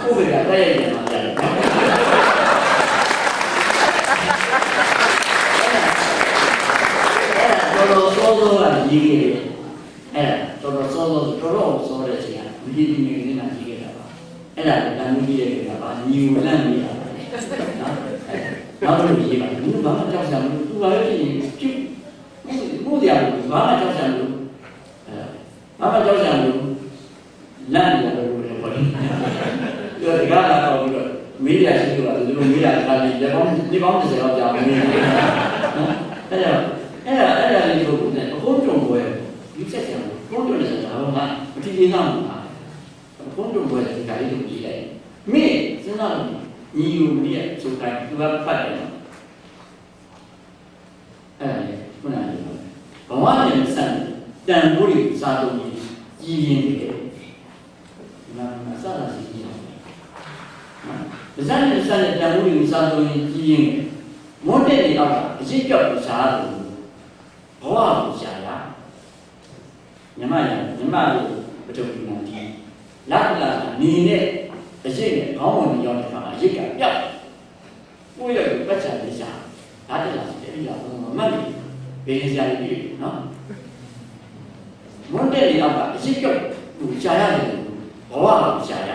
ကိုယ်ကတည်းကမှာကြားတယ်တော်ကကြီးခဲ့တယ်အဲ့ဒါတော်စောတဲ့ချိန်ကမြည်နေနေတာကြီးခဲ့တာပါအဲ့ဒါကတန်မှုကြီးရဲ့ကပါညီကိုလန့်နေတာနောက်တော့ကြီးပါဘူးဘာမှကြောက်စရာမလိုသူကလည်းပြုတ်မှုတရားကိုဘာမှကြောက်စရာမလိုဘာမှကြောက်စရာမလိုလန့်နေတယ်လို့ပြောတယ်ဒီကတော့ပြီးတော့မီဒီယာရှိလို့ကဒီလိုမီဒီယာကလည်းဒီပေါင်း30လောက်ကြာနေတယ်နော်အဲ့ဒါလေးကိုလည်းအကုန်ကြုံပွဲဒီချက်ချင်ဘုံကြုံနေတာတော့မှမထီသေးတော့ဘူးဘုံကြုံပွဲဒီကလေးကိုကြည့်လိုက်မိစဉ်းစားလို့ညီယူမရဆိုတိုင်းသူကပတ်တယ်နော်အဲ့ခုနကဘဝနဲ့ဆန်တန်ဖိုးတွေစားတော့ကြီးရင်းနေတယ်နာမစတာစီကြီးအောင်နော်ဇာတ်နဲ့ဆန်တဲ့တန်ဖိုးတွေစားတော့ကြီးရင်းမွတ်တဲ့နေအောက်အရှိကြောက်ကိုစားတယ်ဘဝကိုရှာရမြမကိုပထုံဒီမှာဒီလာနေနဲ့အရှိနဲ့ခေါင်းဝင်ရောက်တဲ့အခါအရှိကပြောက်ကိုယ့်ရဲ့ပတ်ချာလေးရှာဒါတလားတယ်ရအောင်မမှတ်ဘူးဘယ်ရှာရည်နော်မွတ်တဲ့နေအောက်ကအရှိကြောက်ကိုရှာရတယ်ဘဝကိုရှာရ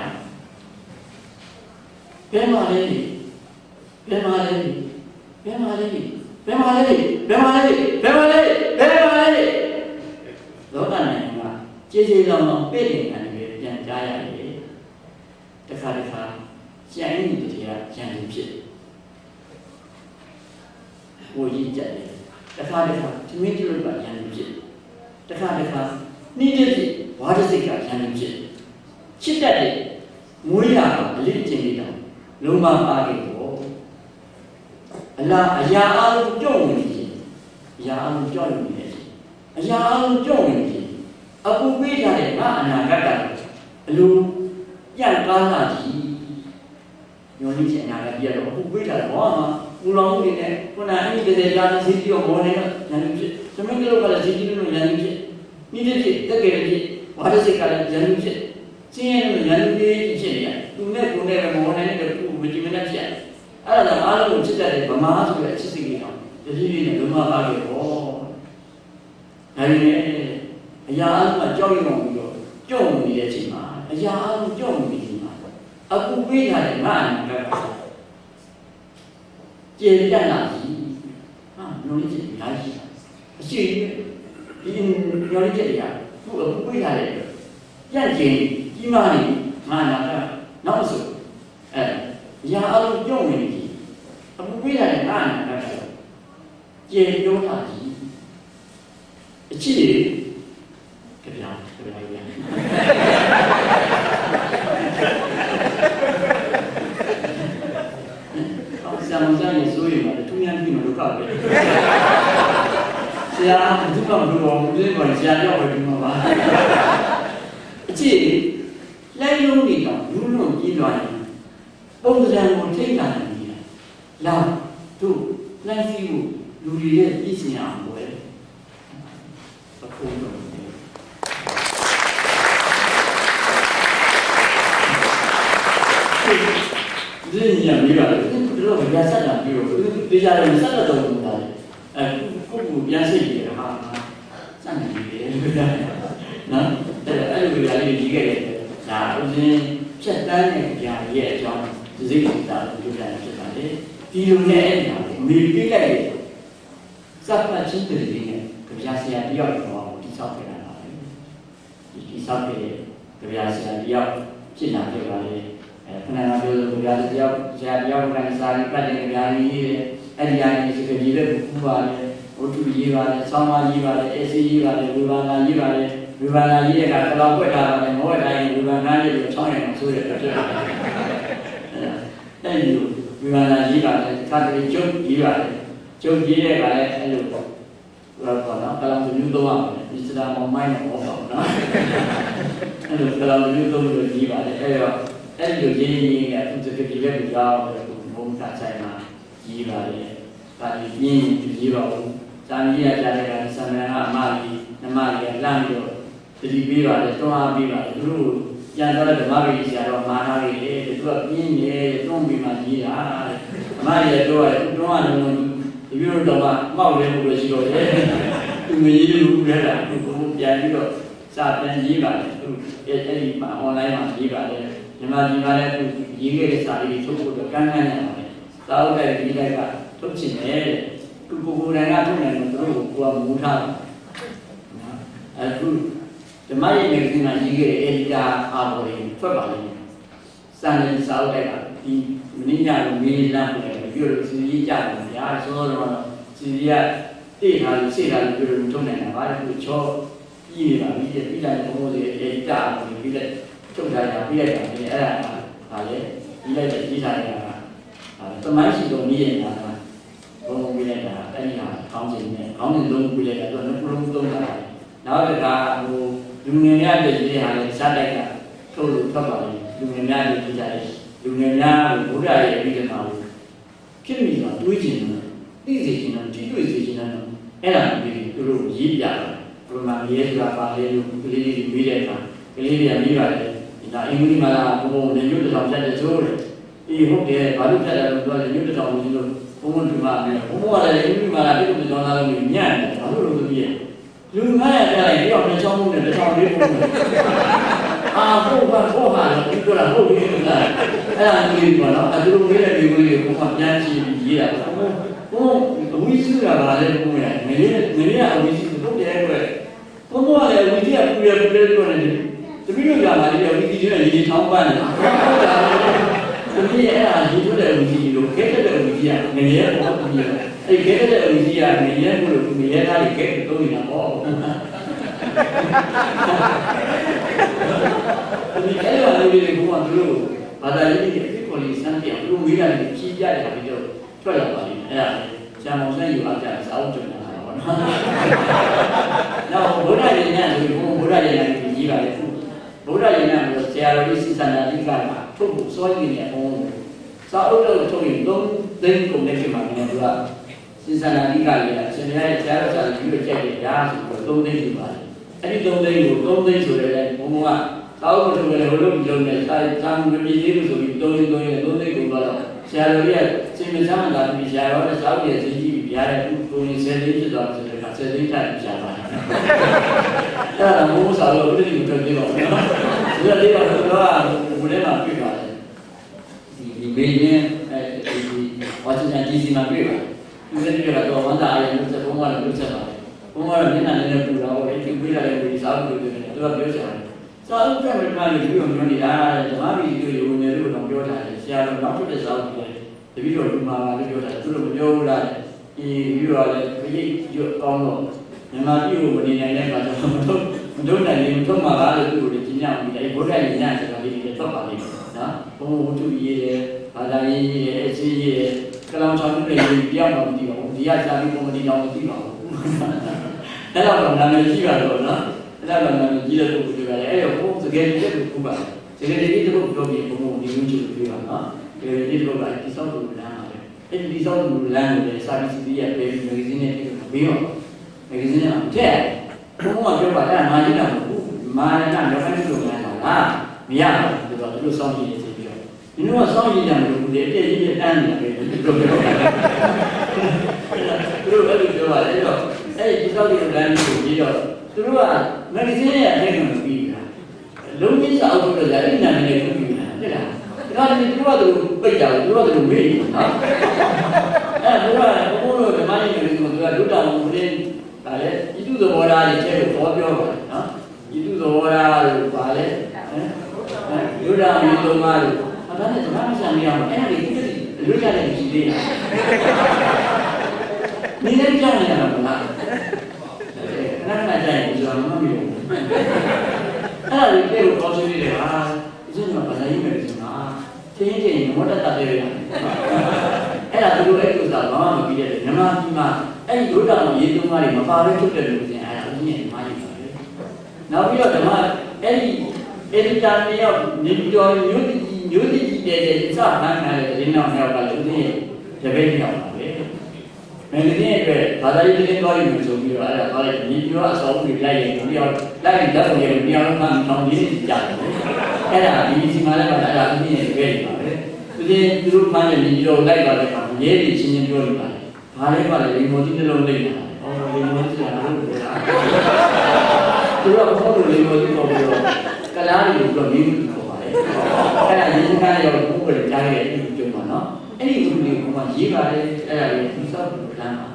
ဘယ်မှာလဲလောကနိုင်ငံကကြေကြေလောင်လောင်ပြည့်နေတယ်ပြန်ကြားရတယ်တခါကျန်နေတယ်တရားကျန်နေဖြစ်ဟိုကြီးကြတယ်တခါသမင်းတို့ကကျန်နေဖြစ်တခါနှီးတဲ့ဝါဒစိတ်ကကျန်နေဖြစ်ချစ်တတ်တဲ့မွေးရာအလေးကျင့်နေတာလုံးမပါခဲ့တော့အရာအလုံးကြောက်နေတယ်အရာအလုံးကြောက်နေတယ်အပူပေးထားတဲ့ငါအနာဂတ်ကအလိုပြန်ကားလာကြီးညောင်းနေတဲ့အနာဂတ်ပြတော့အပူပေးထားတယ်ဘာမှပူလောင်နေတယ်ခုနအဲ့ဒီတဲ့ကြားတဲ့စီတီကိုမောနေတော့ညာနေဖြစ်သမီးတို့ကလည်းစီတီလို့ညာနေဖြစ်မိတဲ့ဖြစ်တက်ကယ်ဖြစ်ဝါဒစိတ်ကလည်းညာနေဖြစ်စင်းရဲလို့ညာနေဖြစ်နေတယ်သူနဲ့ကိုယ်နဲ့မောနေတဲ့သူမကြည့်မနဲ့ဖြစ်အဲ့ဒါအားလုံးချစ်တတ်တဲ့ဗမာဆိုတဲ့အချစ်စိတ်ကြီးတော့တတိယနဲ့လုံးဝပါခဲ့တော့ဒါပေမဲ့အရာအလုံးကကြောက်ရွံ့ပြီးတော့ကြုံနေတဲ့အချိန်မှာအရာအလုံးကြုံနေတဲ့အချိန်မှာအခုပေးထားတဲ့ငါအနာကကျေပြတ်လာပြီဟာညှို့လေးချက်အများကြီးအရှိဒီညှို့လေးချက်တွေကသူ့အခုပေးထားတဲ့ပြန့်ကျင်ကြီးမားနေငါအနာကနောက်ဆိုရာအလုံးကြုံနေပြီအခုပေးရတဲ့ငါ့နာကကျေပြောတာကြီးအချစ်တွေကြပြားအောင်ဆံမစားနေဆိုရင်လည်းသူများပြီးမလို့ကောက်ပဲဆရာကသူကဘယ်လိုလဲဘာဆရာပြောပဲဒီမှာပါအချစ် တော့လူလုံးကြီးသွားရင်ပုံစံကိုထိတ်တာနေတယ်လာတို့လမ်းစီးဖို့လူတွေရဲ့ပြည်စင်အောင်ပဲအခုတော့ဒီညမိပါတယ်ဒီလိုပြန်ဆက်တာပြီးတော့ဒီကြတယ်ဆက်တော့တော့တာကိုကိုပြန်စိတ်ကြဟာစမ်းနေတယ်နော်အဲ့လိုကြလေးကြီးခဲ့တယ်ဒါဥစဉ်ဖြတ်တန်းတဲ့ကြရဲ့အကြောင်းဒီစိတ်ကတာပြောပြရဖြစ်ပါတယ်ဒီလိုနဲ့အဲ့ဒါမေးပြလိုက်တယ်စပ်ပတ်ချင်းတည်းနဲ့ကြပြဆရာတယောက်တော့ဒီဆောက်ခဲ့တာပါဒီဆောက်ခဲ့ကြပြဆရာတယောက်ဖြစ်လာခဲ့ပါလေခဏကပြောလို့ကြပြတယောက်ဆရာတယောက်ကစာရင်းပတ်တယ်ကြပြကြီးတယ်အဲ့ဒီအရင်စကကြီးပဲပူပါလေဝတ္ထုရေးပါလေဆောင်းပါရေးပါလေအေစီရေးပါလေဝေဘာနာရေးပါလေဝေဘာနာရေးတဲ့ကကတော့ပွက်တာပါလေမောတဲ့တိုင်းဝေဘာနာရေးလို့ချောင်းရင်ဆိုတဲ့အတွက်အဲ့ဒီဝေဘာနာရေးပါလေခါတည်းကျုပ်ရေးပါလေကျုပ်ရေးတဲ့ကလည်းအဲ့လိုပေါ့တော့နော်ကလမ်မျိုးတော့ဒီစတာမောင်မိုင်းတော့ပေါ့နော်အဲ့လိုကလမ်မျိုးတော့လို့ရေးပါလေအဲ့တော့အဲ့လိုရေးရင်းနဲ့သူစကကြီးပဲကြောက်တယ်ဘုံသာဆိုင်မှာရေးပါလေဒါကြီးပြင်းရေးပါဦးစာမီးရကြတဲ့ကဆန္ဒကအမကြီးနမကြီးကလမ်းပြီးတော့တတိပေးပါလေတွန်းအားပေးပါလေသူတို့ပြန်တော့ဓမ္မပရိဆရာတော်မာနာကြီးလေသူကပြင်းနေတွန်းပြီးမှရေးတာအမကြီးတော့တွန်းအားလုံးဒီလိုတော့မောက်လဲမှုလို့ရှိတော့တယ်သူမရေးလို့ရတာသူပြန်ပြီးတော့စာပြန်ရေးပါလေသူအဲ့ဒီမှာ online မှာရေးပါလေမြန်မာပြည်မှာလည်းသူရေးခဲ့တဲ့စာလေးထုတ်ဖို့ကမ်းလှမ်းနေပါတယ်စာအုပ်တဲ့ဒီလိုက်ကထုတ်ချင်တယ်သူကိုယ်တိုင်ကထုတ်နေတယ်သူတို့ကမူထားတယ်အခုဓမ္မရေးနယ်ကမှာရေးခဲ့တဲ့ editor အားပေါ်ရင်ထွက်ပါလိမ့်မယ်စာနဲ့စာအုပ်တဲ့ကဒီမင်းညာလိုမေးလမ်းတယ်ပြောလို့စီရေးကြတယ်ဗျာဆိုတော့စီရတိထားလို့စိတ်ထားလို့ပြောလို့ထုတ်နိုင်တာဘာလို့ချောပြီးနေတာပြီးလိုက်ဘုံဘုံစီeditor ပြီးလိုက်ထုတ်ထားတာပြီးလိုက်တာအဲ့ဒါဟာလေပြီးလိုက်တဲ့ကြီးထားတာတမိုင်းရှိတော့နေနေတာဘုံပြီးလိုက်တာအဲ့ဒီဟာကောင်းခြင်းနဲ့ကောင်းတဲ့လုံးပြီးလိုက်တာတော့နှလုံးသုံးတာနောက်တစ်ခါဟိုလူငယ်များတဲ့ဒီဟာလေစတိုက်ကထုတ်လို့ထွက်ပါလိမ့်လူငယ်များတဲ့ဒီကြတဲ့လူငယ်များဘုရားရဲ့ပြီးတဲ့မှာဖြစ်မိတော့တွေးခြင်းနဲ့သိစေခြင်းနဲ့ထိတွေ့စေခြင်းနဲ့အဲ့ဒါမျိုးသူတို့ရေးပြတာဘုရားရေးဆိုတာပါလေလို့ကလေးလေးမေးတဲ့အခါကလေးလေးကမေးပါတယ်ဒါအင်္ဂလိပ်မှာဘုံဘုံနဲ့ညွတ်တောင်ပြတ်တဲ့ဆိုတယ်အေးဟုတ်တယ်ဘာလို့ပြတ်တယ်လို့ပြောတယ်ညွတ်တောင်လို့ဘုံဘုံဒီမှာလည်းဘုံဘုံကလည်းအင်္ဂလိပ်မှာလည်းပြတ်ကြောင်းလာလို့ညံ့တယ်ဘာလို့လို့ပြည့်လူ900ပြလိုက်တယောက်နဲ့ချောင်းမှုနဲ့တစ်ချောင်းလေးပုံတယ်အာဟုတ်ပါဟုတ်ပါလို့ပြောတာဟုတ်ပြီလားအဲ့ဒါကြီးပေါ့နော်အခုလိုလေးတဲ့ဒီကိုလေးကိုပြန်ကြည့်ပြီးရေးတာဘုံအဝိစုကပါလေဘုံရမင်းကအဝိစုတို့တဲ့အတွက်ဘုံကလည်းဝိတိကပူရပူလို့နေတယ်တပည့်တို့ကလာတယ်ဝိတိတွေရေးထောင်းပန်းတယ်ဟုတ်တာတပည့်အဲ့ဒါရေးထုတ်တဲ့ဝိတိလို့ခဲတဲ့ဝိတိကငရဲပေါ့တပည့်အဲ့ခဲတဲ့ဝိတိကငရဲလို့ငရဲသားကြီးခဲတုံးနေတာပေါ့ဒီအဲ့လိုလေးတွေကဘုံကတို့ဘာသာရေးတွေအဖြစ်ပေါ်လေးစမ်းပြအောင်လူမိရတယ်ဖြည့်ကြတယ်ပြီးတော့ထွက်လာပါလိမ့်မယ်အဲ့ဒါဆရာမောင်ဆန်းယူအားကြစာအုပ်ကျွမ်းတာပေါ့နော်နောက်ဘုရားရှင်နဲ့ဆိုဘုရားရှင်နဲ့ကြီးပါလေဘုရားရှင်နဲ့ဆိုဆရာတော်ကြီးစိစန္ဒာတိကမှာထုတ်ဖို့စောကြီးနေအောင်စာအုပ်တော့ထုတ်ရင်3သိန်းကုန်နေပြီမှာလည်းသူကစိစန္ဒာတိကလည်းအရှင်ရဲ့ဆရာတော်စာကြီးကိုကြိုက်တယ်ညာဆိုတော့3သိန်းပြီပါလေအဲ့ဒီ3သိန်းကို3သိန်းဆိုရဲဘုံကစာအုပ်ထုတ်တယ်ဘုလို့ပြုံးတယ်စာမပြေသေးဘူးဆိုပြီး3သိန်းကုန်တော့ဆရာတော်ကြီးကစိတ်မချမ်းသာပြီးဆရာတော်နဲ့စာအုပ်ရဲ့ဈေးကြီးပြီးရတဲ့ကိုယ်10သိန်းဖြစ်သွားတယ်ဆိုတော့10သိန်းထပ်ပြချပါတယ်အဲ့ဒါမိုးစာလို့ဥဒိမထွက်သေးပါဘူးနော်ဒီလေးကတော့ဘုရားမှာပြပါတယ်ဒီဘေးနဲ့ဒီဝါရှင်တန် DC မှာပြပါတယ်ဒီလိုကတော့ဝန်တာအရင်ကဘုံကလည်းပြောချက်ပါတယ်ဘုံကတော့မျက်နှာနဲ့ပူတာပေါ့လေဒီပေးရတယ်ဒီစာအုပ်တွေပြောတယ်သူကပြောချင်တယ်စာအုပ်ကမှလည်းဒီလိုမျိုးနေတာဓမ္မပီတွေရုံနေလို့တော့ပြောတာလေဆရာတော်နောက်ထပ်တဲ့စာအုပ်တွေတပည့်တော်ဒီမှာလည်းပြောတာသူတို့မပြောဘူးလားဒီပြီးတော့လည်းခရိတ်ရွတ်ကောင်းတော့မြန်မာပြည်ကိုမနေနိုင်တဲ့အခါကျတော့မထုတ်နိုင်ရင်ထုတ်မှာလားလို့သူတို့ကြီးညောင်းပြီးတယ်ဘုရားကြီးညဆိုတာလေးတွေထွက်ပါလိမ့်မယ်နော်ဘုံဝတ္ထုရေးတယ်ဘာသာရေးရေးတယ်အစီရေးတယ်ကလောင်ဆောင်တွေပြောင်းတော့မသိပါဘူးဒီကစာပြီးပုံမတိတော့မသိပါဘူးအဲ့တော့နာမည်ကြီးပါတော့နော်အဲ့တော့နာမည်ကြီးတဲ့ပုဂ္ဂိုလ်တွေကလည်းအဲ့တော့ဘုံစကယ်ကြီးတဲ့ပုဂ္ဂိုလ်ပါ ဒီကနေ့ဒီတော့ပြောပြီးဘုံဘုံဒီလိုချူပြပါနော်ဒီဒီတော့ကဒီဆောက်တူလမ်းပါပဲအဲ့ဒီဆောက်တူလမ်းကိုလည်းစာပစ္စည်းရဲ့ပေးမဂ္ဂဇင်းနဲ့ပြီးတော့မဂ္ဂဇင်းကတဲ့ဘုံကပြောပါအဲ့မာကြီးတော့မာရကလောကနဲ့လုပ်နေတာလားမရဘူးဆိုတော့ဒီလိုစောင့်ကြည့်နေစီပြီးတော့ဒီလိုစောင့်ကြည့်ကြတယ်လို့ဒီအပြည့်ကြီးတန်းနေတာပဲဒီလိုပြောတာသူတို့အဲ့လိုပြောပါတယ်အဲ့တော့အဲ့ဒီဆောက်တူလမ်းကိုပြီးတော့သူတို့ကမဂ္ဂဇင်းရဲ့အထက်ကမပြီးတာလုံးကြီးစာအုပ်တွေလည်းအဲ့ဒီနာမည်နဲ့ပြုပြီးတာဟုတ်လားဒါကဒီသူတို့ကပိတ်ကြတယ်သူတို့ကမေ့နေနော်အဲ့သူကဘုန်းဘုန်းတို့ဓမ္မကြီးတွေဆိုတော့သူကဒုတောင်ဘုရင်ဒါလေဤသူသဘောထားတွေကျဲကိုပေါ်ပြောပါတယ်နော်ဤသူသဘောထားတွေပါလေဒုတောင်ဤသုံးပါးတွေအဲ့ဒါနဲ့ဓမ္မမဆန်နေအောင်အဲ့ဒါတွေသူလွတ်ကြတဲ့ရှိသေးတယ်နေလည်းကြောက်နေရတာမလားခဏကြိုင်ကျွန်တော်မမြင်ဘူးအဲ့ဒါတွေပြေကိုပေါ်နေတယ်ဟာဒီစမှာဗလာရေးမယ်ဆိုတာချင်းချင်းမောတတ်တဲ့ရတယ်အဲ့ဒါသူတို့အဲ့လိုသာဘာမှမပြီးတဲ့မြန်မာပြည်မှာအဲ့ဒီဒုတောင်ရေးသုံးပါးတွေမပါဘဲထုတ်တယ်လို့ဆိုရင်အဲ့ဒါအင်းရဲ့မားကြီးပါပဲနောက်ပြီးတော့ဓမ္မအဲ့ဒီတာမြေရောက်နေပြီးတော့မျိုးတိကြီးတဲ့စမှန်းလာတဲ့ဒီနောက်နောက်ကလည်းသူရဲ့တပည့်ရောက်ပါပဲမင်းဒီအတွက်ဘာသာရေးတင်းသွားရမယ်ဆိုပြီးတော့အဲ့ဒါသွားလိုက်ဒီပြောအစောကြီးလိုက်ရင်ဒီရောက်လိုက်ရင်ဓာတ်ပုံရဲ့ဒီအောင်မှထောင်ကြီးကြတယ်အဲ့ဒါဒီစီမံလိုက်ပါအဲ့ဒါအင်းရဲ့တပည့်ပါပဲသူတို့မှန်းနေဒီတော့လိုက်ပါလိုက်ပါရဲတွေချင်းချင်းပြောနေပါလေဘာလဲပါလဲဒီမိုတီတစ်လုံးလိမ့်နေတာအော်ဒီမိုတီဆိုတာလို့ပြောတာသူတို့ကဘောလို့ဒီမိုတီပေါ်ပြီးတော့ကလားတွေကိုတော့မင်းဘူးခေါ်ပါလေအဲ့ဒါရင်းနှီးကားရောက်ဘုရားကြားရဲ့အတူတူပါနော်အဲ့ဒီလူတွေကရေးပါလေအဲ့ဒါလေးဒီဆောက်လို့လမ်းပါ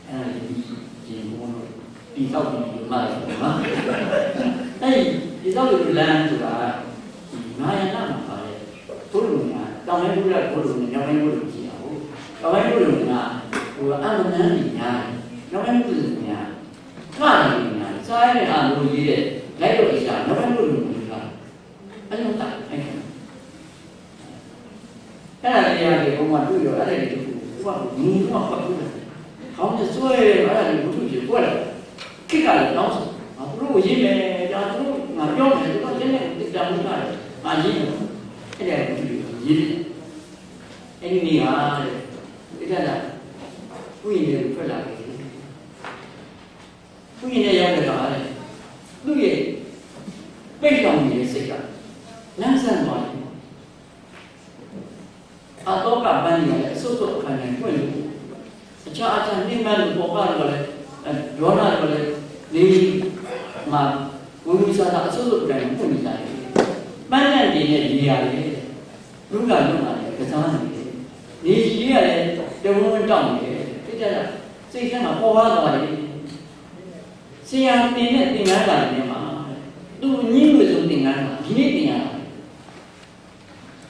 အဲ့ဒါလေးဒီဘုံတို့ဒီဆောက်ပြီးမှလာတယ်နော်အဲ့ဒီဆောက်လို့လမ်းဆိုတာဒီမာယာနာမှာပါလေဘုရားကတောင်းလိုက်ဘုရားဘုရားညောင်းလိုက်ဘုရားကြည့်အောင်တောင်းလိုက်ဘုရားကဟိုအမှန်တမ်းကြီးညာညောင်းလိုက်ဘုရားညာခါနေညာစားရတဲ့အာလို့ရေးတဲ့လိုက်တော့ရှာညောင်းလိုက်ဘုရားကအဲ့လိုတာအဲ့ဒါလေးရတယ်ဘုံမှာတွေ့ရအဲ့ဒါလေးကိုဘုရားကငင်းတော့ပတ်ဘူး။ခေါင်းနဲ့ဆွဲအဲ့ဒါလေးဘုသူကြီးပွက်လာ။ခိကလည်းတော့ဆို။သူတို့ရေးမယ်ဒါသူတို့ငါပြောတယ်သူကလည်းတိတ်တမှုတာ။အာရေးတယ်။အဲ့ဒါကိုရေးတယ်။အဲ့ဒီနေဟာတဲ့။ဒါကဥယျာဉ်တွေထွက်လာတယ်။ဥယျာဉ်နဲ့ရောက်တဲ့အခါလေသူ့ရဲ့ပိတ်တောင်ကြီးရဲ့စိတ်ကလမ်းဆန်းသွားတယ်အတော့ကပန်းရည်အစိုးရခံနေဖွင့်လို့အခြားအခြားနှိမ့်မှလို့ပေါ်ကားလို့လည်းဒေါနာလို့လည်းဒီမှာဝိဝိစာတာအစိုးရခံဖွင့်နေတယ်ပန်းနဲ့ဒီနဲ့ဒီရတယ်လူကလုံးလာတယ်ကစားနေတယ်နေကြီးရလည်းတဝန်းတောင်းနေတယ်တိကျတာစိတ်ထဲမှာပေါ်သွားသွားတယ်ဆရာတင်တဲ့သင်္ကန်းစာတွေမှာသူညင်းလို့ဆိုသင်္ကန်းစာဒီနေ့တင်ရတာ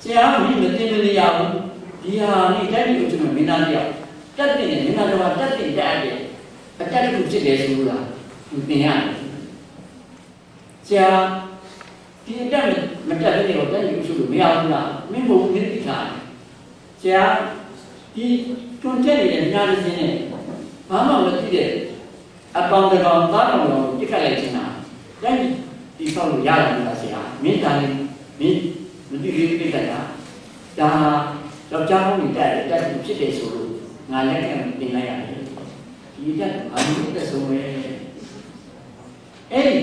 ဆရာကမင်းမတင်မရဘူးဒီဟာนี่တိုက်ပြီးကျွန်တော်မင်းသားတယောက်တက်တင်နေမင်းသားတော်ကတက်တင်တက်ရတယ်အတက်တစ်ခုဖြစ်တယ်ဆိုတာသူသင်ရတယ်ဆရာဒီတက်မတက်တဲ့တော့တက်ပြီးဆိုလို့မရဘူးလားမင်းဘုံမင်းသိတာဆရာဒီတွန်းချက်နေတဲ့ညာရင်းနဲ့ဘာမှမသိတဲ့အပေါင်းတကောင်သားတော်တော်ပြစ်ခတ်လိုက်ခြင်းလားတက်ဒီဆောက်လို့ရတယ်လားဆရာမင်းသားလေးမင်းမသိသေးပြစ်လိုက်တာဒါတော့ကြောင်းကိုတက်ဖြစ်တယ်ဆိုလို့ငါလည်းပြန်ပြင်လိုက်ရတယ်ဒီတက်အမှုတက်ဆုံးပဲအဲ့ဒီ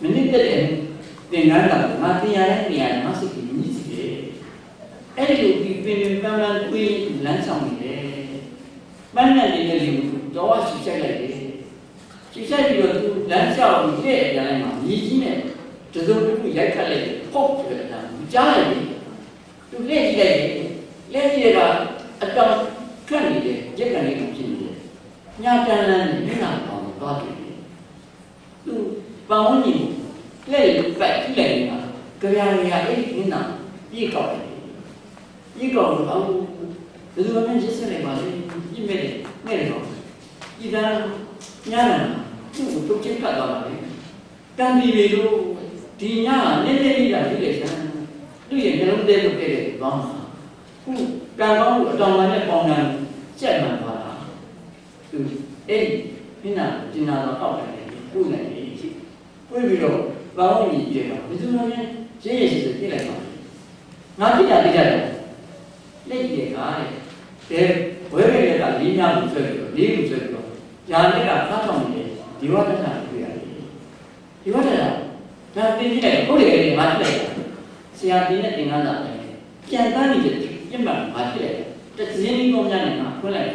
မနစ်တဲ့သင်္ကန်းကငါတင်ရတဲ့နေရာမှာစိတ်ကြီးမြည်စီတယ်အဲ့ဒီလိုဒီပင်ပန်းပန်းတွေးလမ်းဆောင်နေတယ်ပန်းနဲ့နေတဲ့လူတော့ရှိချက်လိုက်တယ်ရှိချက်ပြီးတော့သူလမ်းလျှောက်ပြီးတဲ့အတိုင်းမှာမြည်ကြီးနဲ့တစုံတစ်ခုရိုက်ခတ်လိုက်တယ်ပေါ့ဆိုတဲ့အတိုင်းကြားလိုက်တယ်သူလက်ကြည့်လိုက်တယ်လက်ကြည့်ကအတောင်ထွက်နေတယ်ရက်ကန်လေးကိုဖြစ်နေတယ်ညာတန်လန်းနဲ့မျက်နှာပေါင်းသွားတယ်သူပေါင်းနေလက်ပတ်ကြည့်လိုက်နေတာကြရရအဲ့ဒီမျက်နှာပြေးကောက်တယ်ပြေးကောက်လို့အောင်ဘယ်လိုမှရစ်စနေပါလေပြည့်မဲ့တယ်နဲ့တော့ဒီကညာနာသူ့ကိုတုတ်ချင်းကတ်သွားတာလေတန်ပြီလေတို့ဒီညာနည်းနည်းလေးလာကြည့်လိုက်စမ်းသူ့ရဲ့နှလုံးထဲကိုတည့်တယ်ဘောင်းခုကံကောင်းလို့အတော်မှန်နဲ့ပေါင်းတယ်စက်မှန်သွားတာသူအဲ့ဒီမျက်နှာကျင်နာတော့အောက်တယ်ပြုတ်နေတယ်ပွေးပြီးတော့ ဘာလို့ဒီပြေပါဘယ်သူမှရင်းရစစ်ပြလိုက်ပါငါပြတာပြတယ်လက်ရည်ကားတဲ့ဝဲရည်ကလေးများကိုဆွဲပြီးတော့လေးကိုဆွဲပြီးတော့ညာလက်ကဖတ်ဆောင်နေတယ်ဒီဝတ္တနာတွေ့ရတယ်ဒီဝတ္တနာဒါသိကြတယ်ဟုတ်တယ်ငါပြလိုက်ဆရာတင်းနဲ့သင်္ကန်းစာပဲပြန်တန်းနေတဲ့ပြတ်မှငါပြလိုက်တစင်းကြီးကောင်းများနေမှာဖွင့်လိုက်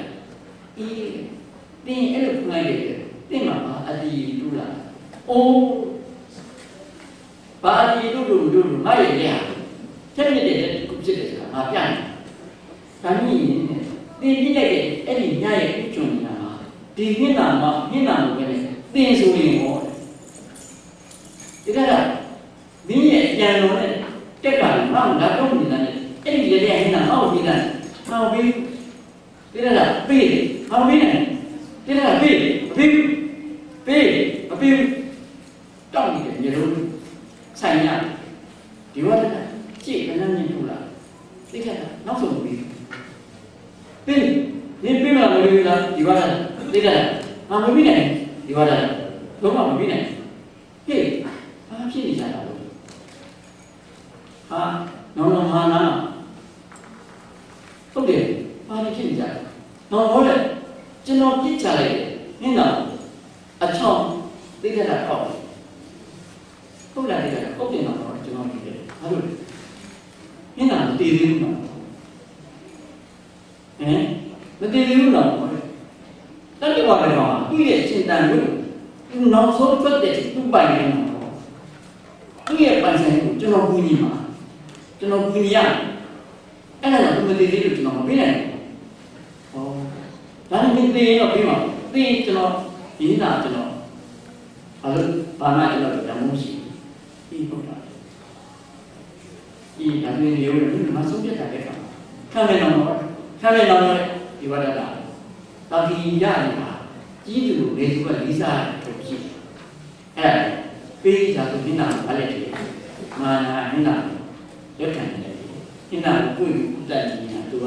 အေးတင်းအဲ့လိုဖွင့်လိုက်တယ်တင်းမှာအတီးတူလာအိုးဘာဒီတို့မိုက်ရရချက်မြစ်တဲ့ခုဖြစ်တယ်ဆိုတာငါပြတယ်ဒါမြည်တင်ပြလိုက်တဲ့အဲ့ဒီညရဲ့အကျွန်းညာဒီမျက်နှာမှာမျက်နှာကိုပဲတင်ဆိုရင်ဟောဒီကရမင်းရဲ့ကြံတော်နဲ့တက်ကလည်းငါ့ကိုလာတော့နေတာနဲ့အဲ့ဒီလေရဲ့ဟင်းနာငါ့ကိုပြီးတာငါ့ကိုပြီးဒီကရပေးတယ်ငါ့ကိုပြီးတယ်ဒီကရပေးတောင်းနေတယ်မျိုးလုံးဆိုင်ရဒီဝတ်ကကြည့်ကနန်းနေထူလာသိကြတာနောက်ဆုံးပြီးနေပြမလို့ဒီလားဒီဝတ်သိကြတာငါမပြီးနိုင်ဒီဝတ်လုံးဝမပြီးနိုင်ဟေးဘာဖြစ်နေကြတာလဲဟာနော်ဟာနာဟုတ်တယ်ဘာဖြစ်နေကြလဲနော်ဟုတ်တယ်ကျွန်တော်ပြစ်ချလိုက်တယ်နင်းတော့အချောင်းသိကြတာပေါ့ဟုတ်လားဒီကဟုတ်တယ်နော်ကျွန်တော်ကြည့်တယ်ဘာလို့လဲနင်းတော့တည်သေးဘူးနော်မတည်သေးဘူးနော်တက်ကြပါလေကောင်သူ့ရဲ့စဉ်းတန်လို့သူနောက်ဆုံးထွက်တဲ့သူ့ပိုင်နေတော့သူ့ရဲ့ပိုင်ဆိုင်ကိုကျွန်တော်ကူညီမှာကျွန်တော်ကူညီရအဲ့ဒါတော့မတည်သေးလို့ကျွန်တော်မပေးနိုင်ဘူးဟောဒါနဲ့တည်ရင်တော့ပြီးမှာတည်ကျွန်တော်ဒီနာကျွန်တော်ဘာမှကျွန်တော်ဓမ္မရှိပြီးဟုတ်တာဒီဒါနဲ့ရုပ်နဲ့မဆုံးပြတ်တာတဲ့ကောင်ခံမယ်နော်ဒီဝါဒတာတာဒီရနေတာကြီးသူလေသူကလေးစားတယ်ဖြစ်အဲ့ပေးကြဆိုဒီနာဘာလဲဒီမာနာဟင်းနာရက်ခံတယ်ဟင်းနာကိုတွေ့ပြီးတက်နေတာသူက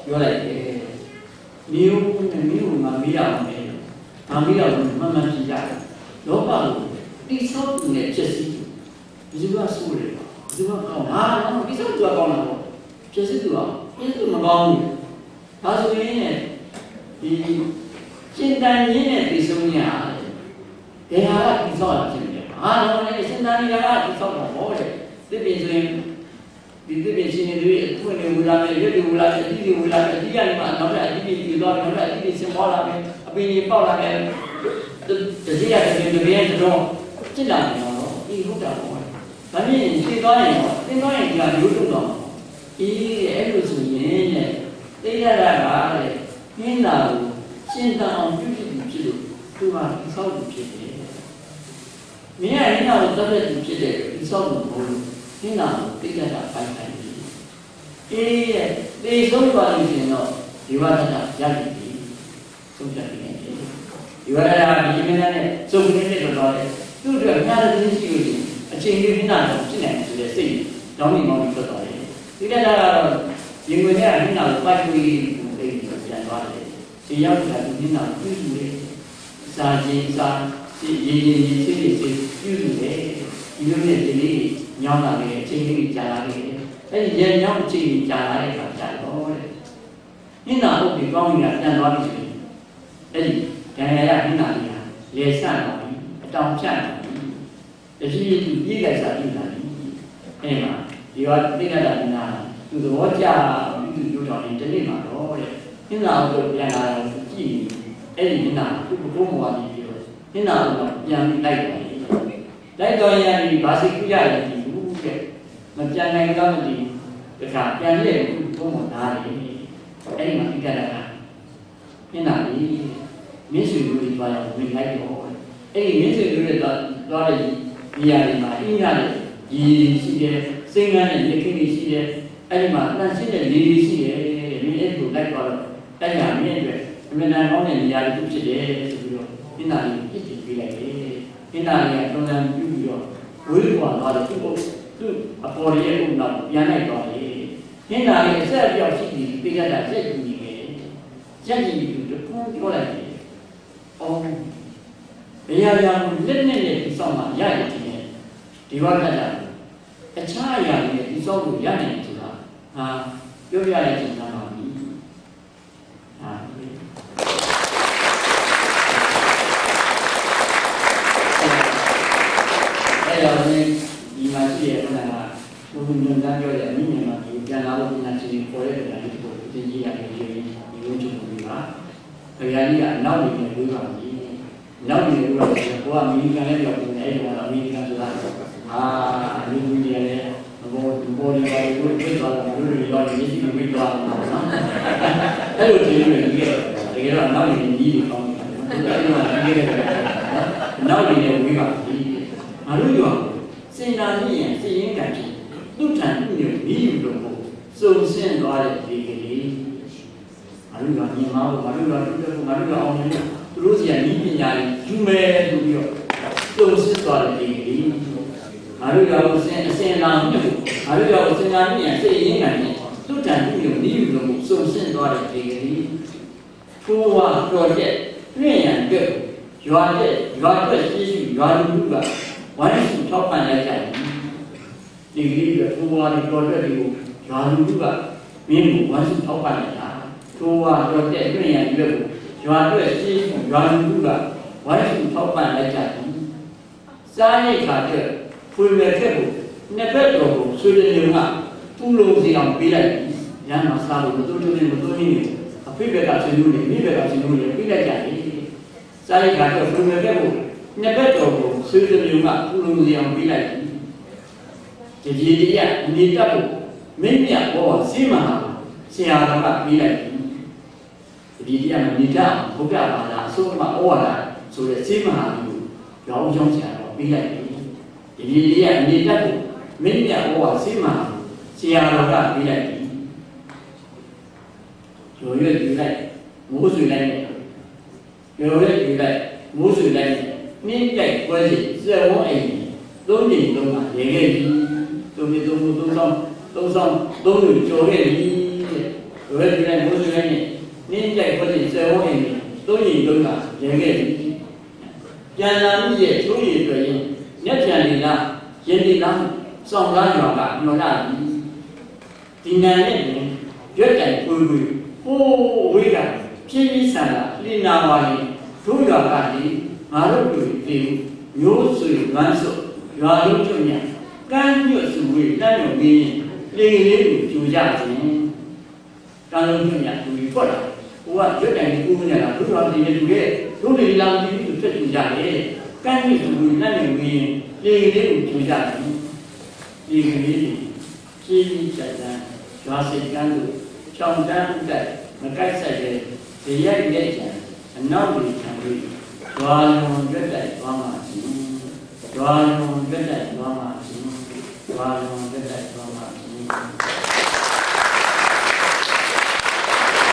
ပြောလိုက်တယ်မျိုးငါမေးရအောင်မယ်ငါမေးရအောင်မှန်မှန်ကြည့်ရတယ်လောကကိုတိဆောက်နေတဲ့ဖြစ်စီဒီလိုကဆိုးတယ်ဒီလိုကကောင်းတာဒီဆောက်သူကကောင်းတာပေါ့ဖြစ်စီသူကမကောင်းဘူးဒါဆိုရင်ဒီရှင်းတန်ရင်းနဲ့ဒီဆုံးရတယ်ဒါဟာဒီဆောက်တာဖြစ်နေတယ်ဟာတော့လည်းရှင်းတန်ရတာဒီဆောက်တာပေါ့တဲ့ဒီပြင်ဆိုရင်ဒီသစ်ပင်ရှင်တွေအခွင့်အရေးဝလာမယ်ရွက်တွေဝလာမယ်အတိတွေဝလာမယ်အတိကနေမှနောက်တဲ့အတိတွေသွားနောက်တဲ့အတိတွေဆင်ပေါ်လာမယ်အပင်တွေပေါက်လာမယ်တတိယတစ်ပင်တစ်ပင်တော့จิตလာတယ်နော်ဒီဟုတ်တာပေါ့ဒါမြင်ရှင်းသွားရင်တော့သင်သွားရင်ဒီကရိုးထုတ်တော့အေးအဲ့လိုဆိုရင်တဲ့သိရတာကတဲ့နင်းလာကိုရှင်းတအောင်ပြုဖြစ်ပြီးဖြစ်လို့သူကဒီဆောက်သူဖြစ်တယ်မင်းကနင်းလာကိုတက်တဲ့သူဖြစ်တယ်ဒီဆောက်သူမဟုတ်ဘူးနင်းလာကိုသိရတာပိုင်တယ်အေးတဲ့သိဆုံးသွားလို့ရှင်တော့ဒီဝါဒတာရပြီဆုံးဖြတ်ပြီးတယ်ဒီဝါဒတာဒီမင်းနဲ့စုံနေတဲ့တော်တယ်သူ့အတွက်များတဲ့သိရှိလို့အချိန်လေးနင်းလာတော့ဖြစ်နိုင်တယ်ဆိုတဲ့စိတ်တောင်းနေမှထွက်သွားတယ်ဒီကကတော့ရင်ဝင်တဲ့နင်းလာကိုပိုက်ပြီးသိပြန်သွားတယ်ဒီရောက်တာဒီနင်းလာပြုစုလေစာချင်းစာရေးစိတ်ပြုစုလေဒီလိုနဲ့ဒီလေးညောင်းလာတယ်အချိန်လေးကြာလာတယ်အဲ့ဒီရေညောင်းအချိန်ကြာလာတဲ့အခါကြာတော့တဲ့နင်းလာဟုတ်ပြီကောင်းပြီလားပြန်သွားပြီဆိုရင်အဲ့ဒီဒဏ်ရာရနင်းလာကြီးလေဆန့်လာပြီအတောင်ဖြတ်လာပြီတတိယပြေးလိုက်စားပြီလားအဲ့မှာဒီကတိကတာနာသူသဘောကျသူပြောတော်ရင်တနေ့မှာတော့တဲ့နင်းလာကိုပြန်လာတော့ကြည့်အဲ့ဒီနင်းလာသူ့ဘုံဘဝကြီးပြောနင်းလာကိုပြန်ပြီးလိုက်တယ်လိုက်တော်ရင်ဒီဘာစိတ်ကူရတယ်ဒီဘူးတဲ့မပြန်နိုင်တော့မဒီတခါပြန်လေဘုံဘဝသားတယ်အဲ့ဒီမှာတိကတာကနင်းလာပြီမင်းစုလူတွေပါအောင်ဝင်လိုက်တော့အဲ့ဒီမင်းစုလူတွေသွားတဲ့နေရာတွေမှာအင်းရတယ်ရည်ရှိတယ်စိတ်ငန်းနဲ့လက်ခင်းတွေရှိတယ်အဲ့ဒီမှာတန်ရှင်းတဲ့လေးတွေရှိတယ်မင်းအဲ့ကိုလိုက်သွားတော့တိုက်ရမင်းအတွက်အမှန်တန်ကောင်းတဲ့နေရာတွေဖြစ်တယ်ဆိုပြီးတော့အင်းသားလေးပြည့်စုံပေးလိုက်တယ်အင်းသားလေးကတုံးတန်ပြုပြီးတော့ဝေးကွာသွားတယ်သူအပေါ်ရဲ့ဥနာပြန်လိုက်သွားတယ်အင်းသားလေးအဆက်အပြောက်ရှိပြီးပေးရတာစက်ကြည့်နေတယ်ရက်ကြည့်ပြီးတော့ပြောလိုက်တယ်အော် ဘယ်ရရလက်နဲ့ဒီဆောင်မှာရရည်တယ်ဒီဝါကတာအခြားအရာတွေဒီဆောင်ကိုရနိုင်တယ်ဆိုတာဟာပြောပြရတဲ့သင်္ခါပါပြီဟာအဲ့တော့ဒီမှာရှိရတဲ့ကဘုံညွန်တန်းပြောတဲ့မိမြင်မှာဒီပြန်လာလို့ပြန်ချင်းပေါ်တဲ့နေရာလေးကိုသင်ကြည့်ရတယ်ဒီလိုချုပ်ပြီးပါခရီးကြီးကအနောက်နေနဲ့ပြောပါပြီနောက်နေလို့ကိုကအမေရိကန်လည်းပြောတယ်အဲ့ဒါကအမေရိကန်ဆိုတာလူကြီးတွေလည်းဘောဒီပါလို့ပြောတာလူတွေရောဒီစီကိုပြောတာနော်အဲ့လိုဒီလိုကြီးတယ်တကယ်တော့နောက်နေကြီးတွေကောင်းတယ်အဲ့ဒါကြီးတယ်နောက်နေဝေးပါပြီငါတို့ရောစင်တာကြီးရင်စည်ရင်းကန်ကြီးသူ့ထံသူ့ရဲ့ပြီးယူလို့စုံစင်းသွားတဲ့ဒီကလေးငါတို့ကညီမတို့ငါတို့ကအောင်နေတယ်သူတို့စီကဤပညာကြီးယူမယ်ဆိုပြီးတော့စုံစင်းသွားတဲ့ဒီကလေးငါတို့ရောအစင်လာမြတ်ငါတို့ရောအစင်လာမြတ်စိတ်ရင်းကန်ကြီးသူ့ထံသူ့ရဲ့ပြီးယူလို့စုံစင်းသွားတဲ့ဒီကလေးထိုးဝါတော်တဲ့ပြည့်ရန်တဲ့ရွာတဲ့ရှိရှိရွာလူကဝိုင်းစုထောက်ပံ့လိုက်ကြတယ်ဒီကလေးကထိုးဝါတော်တဲ့ကိုရွာလူကမင်းကိုဝိုင်းစုထောက်ပံ့လိုက်တာထိုးဝါတော်တဲ့ပြည့်ရန်တဲ့ကိုရွာတဲ့ရှိရှိရွာလူကဝိုင်းစုထောက်ပံ့လိုက်ကြတယ်စားရိတ်ခါတဲ့ဖွေမဲ့တဲ့ကိုနှစ်ဘက်တော်ကိုဆွေးနွေးကပူလုံးစီအောင်ပေးလိုက်ရမ်းမှာစားလို့မတူတူနဲ့မတူနေအဖေဘက်ကဆွေးနွေးနေမိဘက်ကဆွေးနွေးနေပေးလိုက်ကြတယ်စာရိတ်ကတော့ဖွေမဲ့တဲ့ကိုနှစ်ဘက်တော်ကိုဆွေးနွေးကပူလုံးစီအောင်ပေးလိုက်ဒီကြီးကြီးကနေတတ်ဖို့မင်းမြတ်ဘောစီမဟာဆရာတော်ကပေးလိုက်ဒီကြီးကမနေတတ်ဘုရားဘာသာအစိုးရဩဝါဒဆိုတဲ့စီမဟာကိုရောင်းချောင်းဆရာတော်ပေးလိုက်ဒီကြီးကနေတတ်ဖို့မင်းမြတ်ဘောစီမဟာဆရာတော်ကပေးလိုက်ရိုးရွက်ယူလိုက်မိုးဆွေလိုက်ရိုးရွက်ယူလိုက်မိုးဆွေလိုက်နင်းကြိုက်ပွဲစီစက်ဝန်းအိမ်သုံးနေသုံးပါရေခဲ့ပြီသုံးနေသုံးလို့ကြော်ခဲ့ပြီရိုးရွက်ယူလိုက်မိုးဆွေလိုက်နင်းကြိုက်ပွဲစီစက်ဝန်းအိမ်သုံးနေသုံးပါရေခဲ့ပြီပြန်လာမှုရဲ့ချိုးရည်တွေရင်ညက်ပြန်နေလားရင်းနေလားစောင့်ကားရွာကညော်လာပြီဒီနန်နဲ့ရွက်တိုင်ပူပူဟိုးဝေးကပြင်းပြီးဆန်လာလင်းနာပါရင်တို့ရွာကလေငါတို့တို့ဒီမျိုးဆွေဝမ်းစုရွာလုံးချုံညကမ်းညွတ်စုဝေးတန်းညွတ်ပြီးလေလေးကိုကြူကြခြင်းကမ်းလုံးချုံညသူကြီးထွက်လာဟိုကရွက်တိုင်ပူပူနေတာတို့ရွာဒီလူရဲ့တို့လေလာပြီးသူထွက်ကြူကြတယ်ကမ်းညွတ်စုဝေးတန်းညွတ်ပြီးလေလေးကိုကြူကြခြင်းဒီကလေးပြင်းပြီးကြတဲ့ရွာစိတ်ကမ်းတို့ချောင်းတန်းတက်မကိုက်ဆိုင်တဲ့ဇေယျရဲ့ချံအနောက်ကြီးခံပြီးဒွာလွန်တက်တိုက်သွားမှရှင်ဒွာလွန်တက်တိုက်သွားမှရှင်ဒွာလွန်တက်တိုက်သွားမှရှင်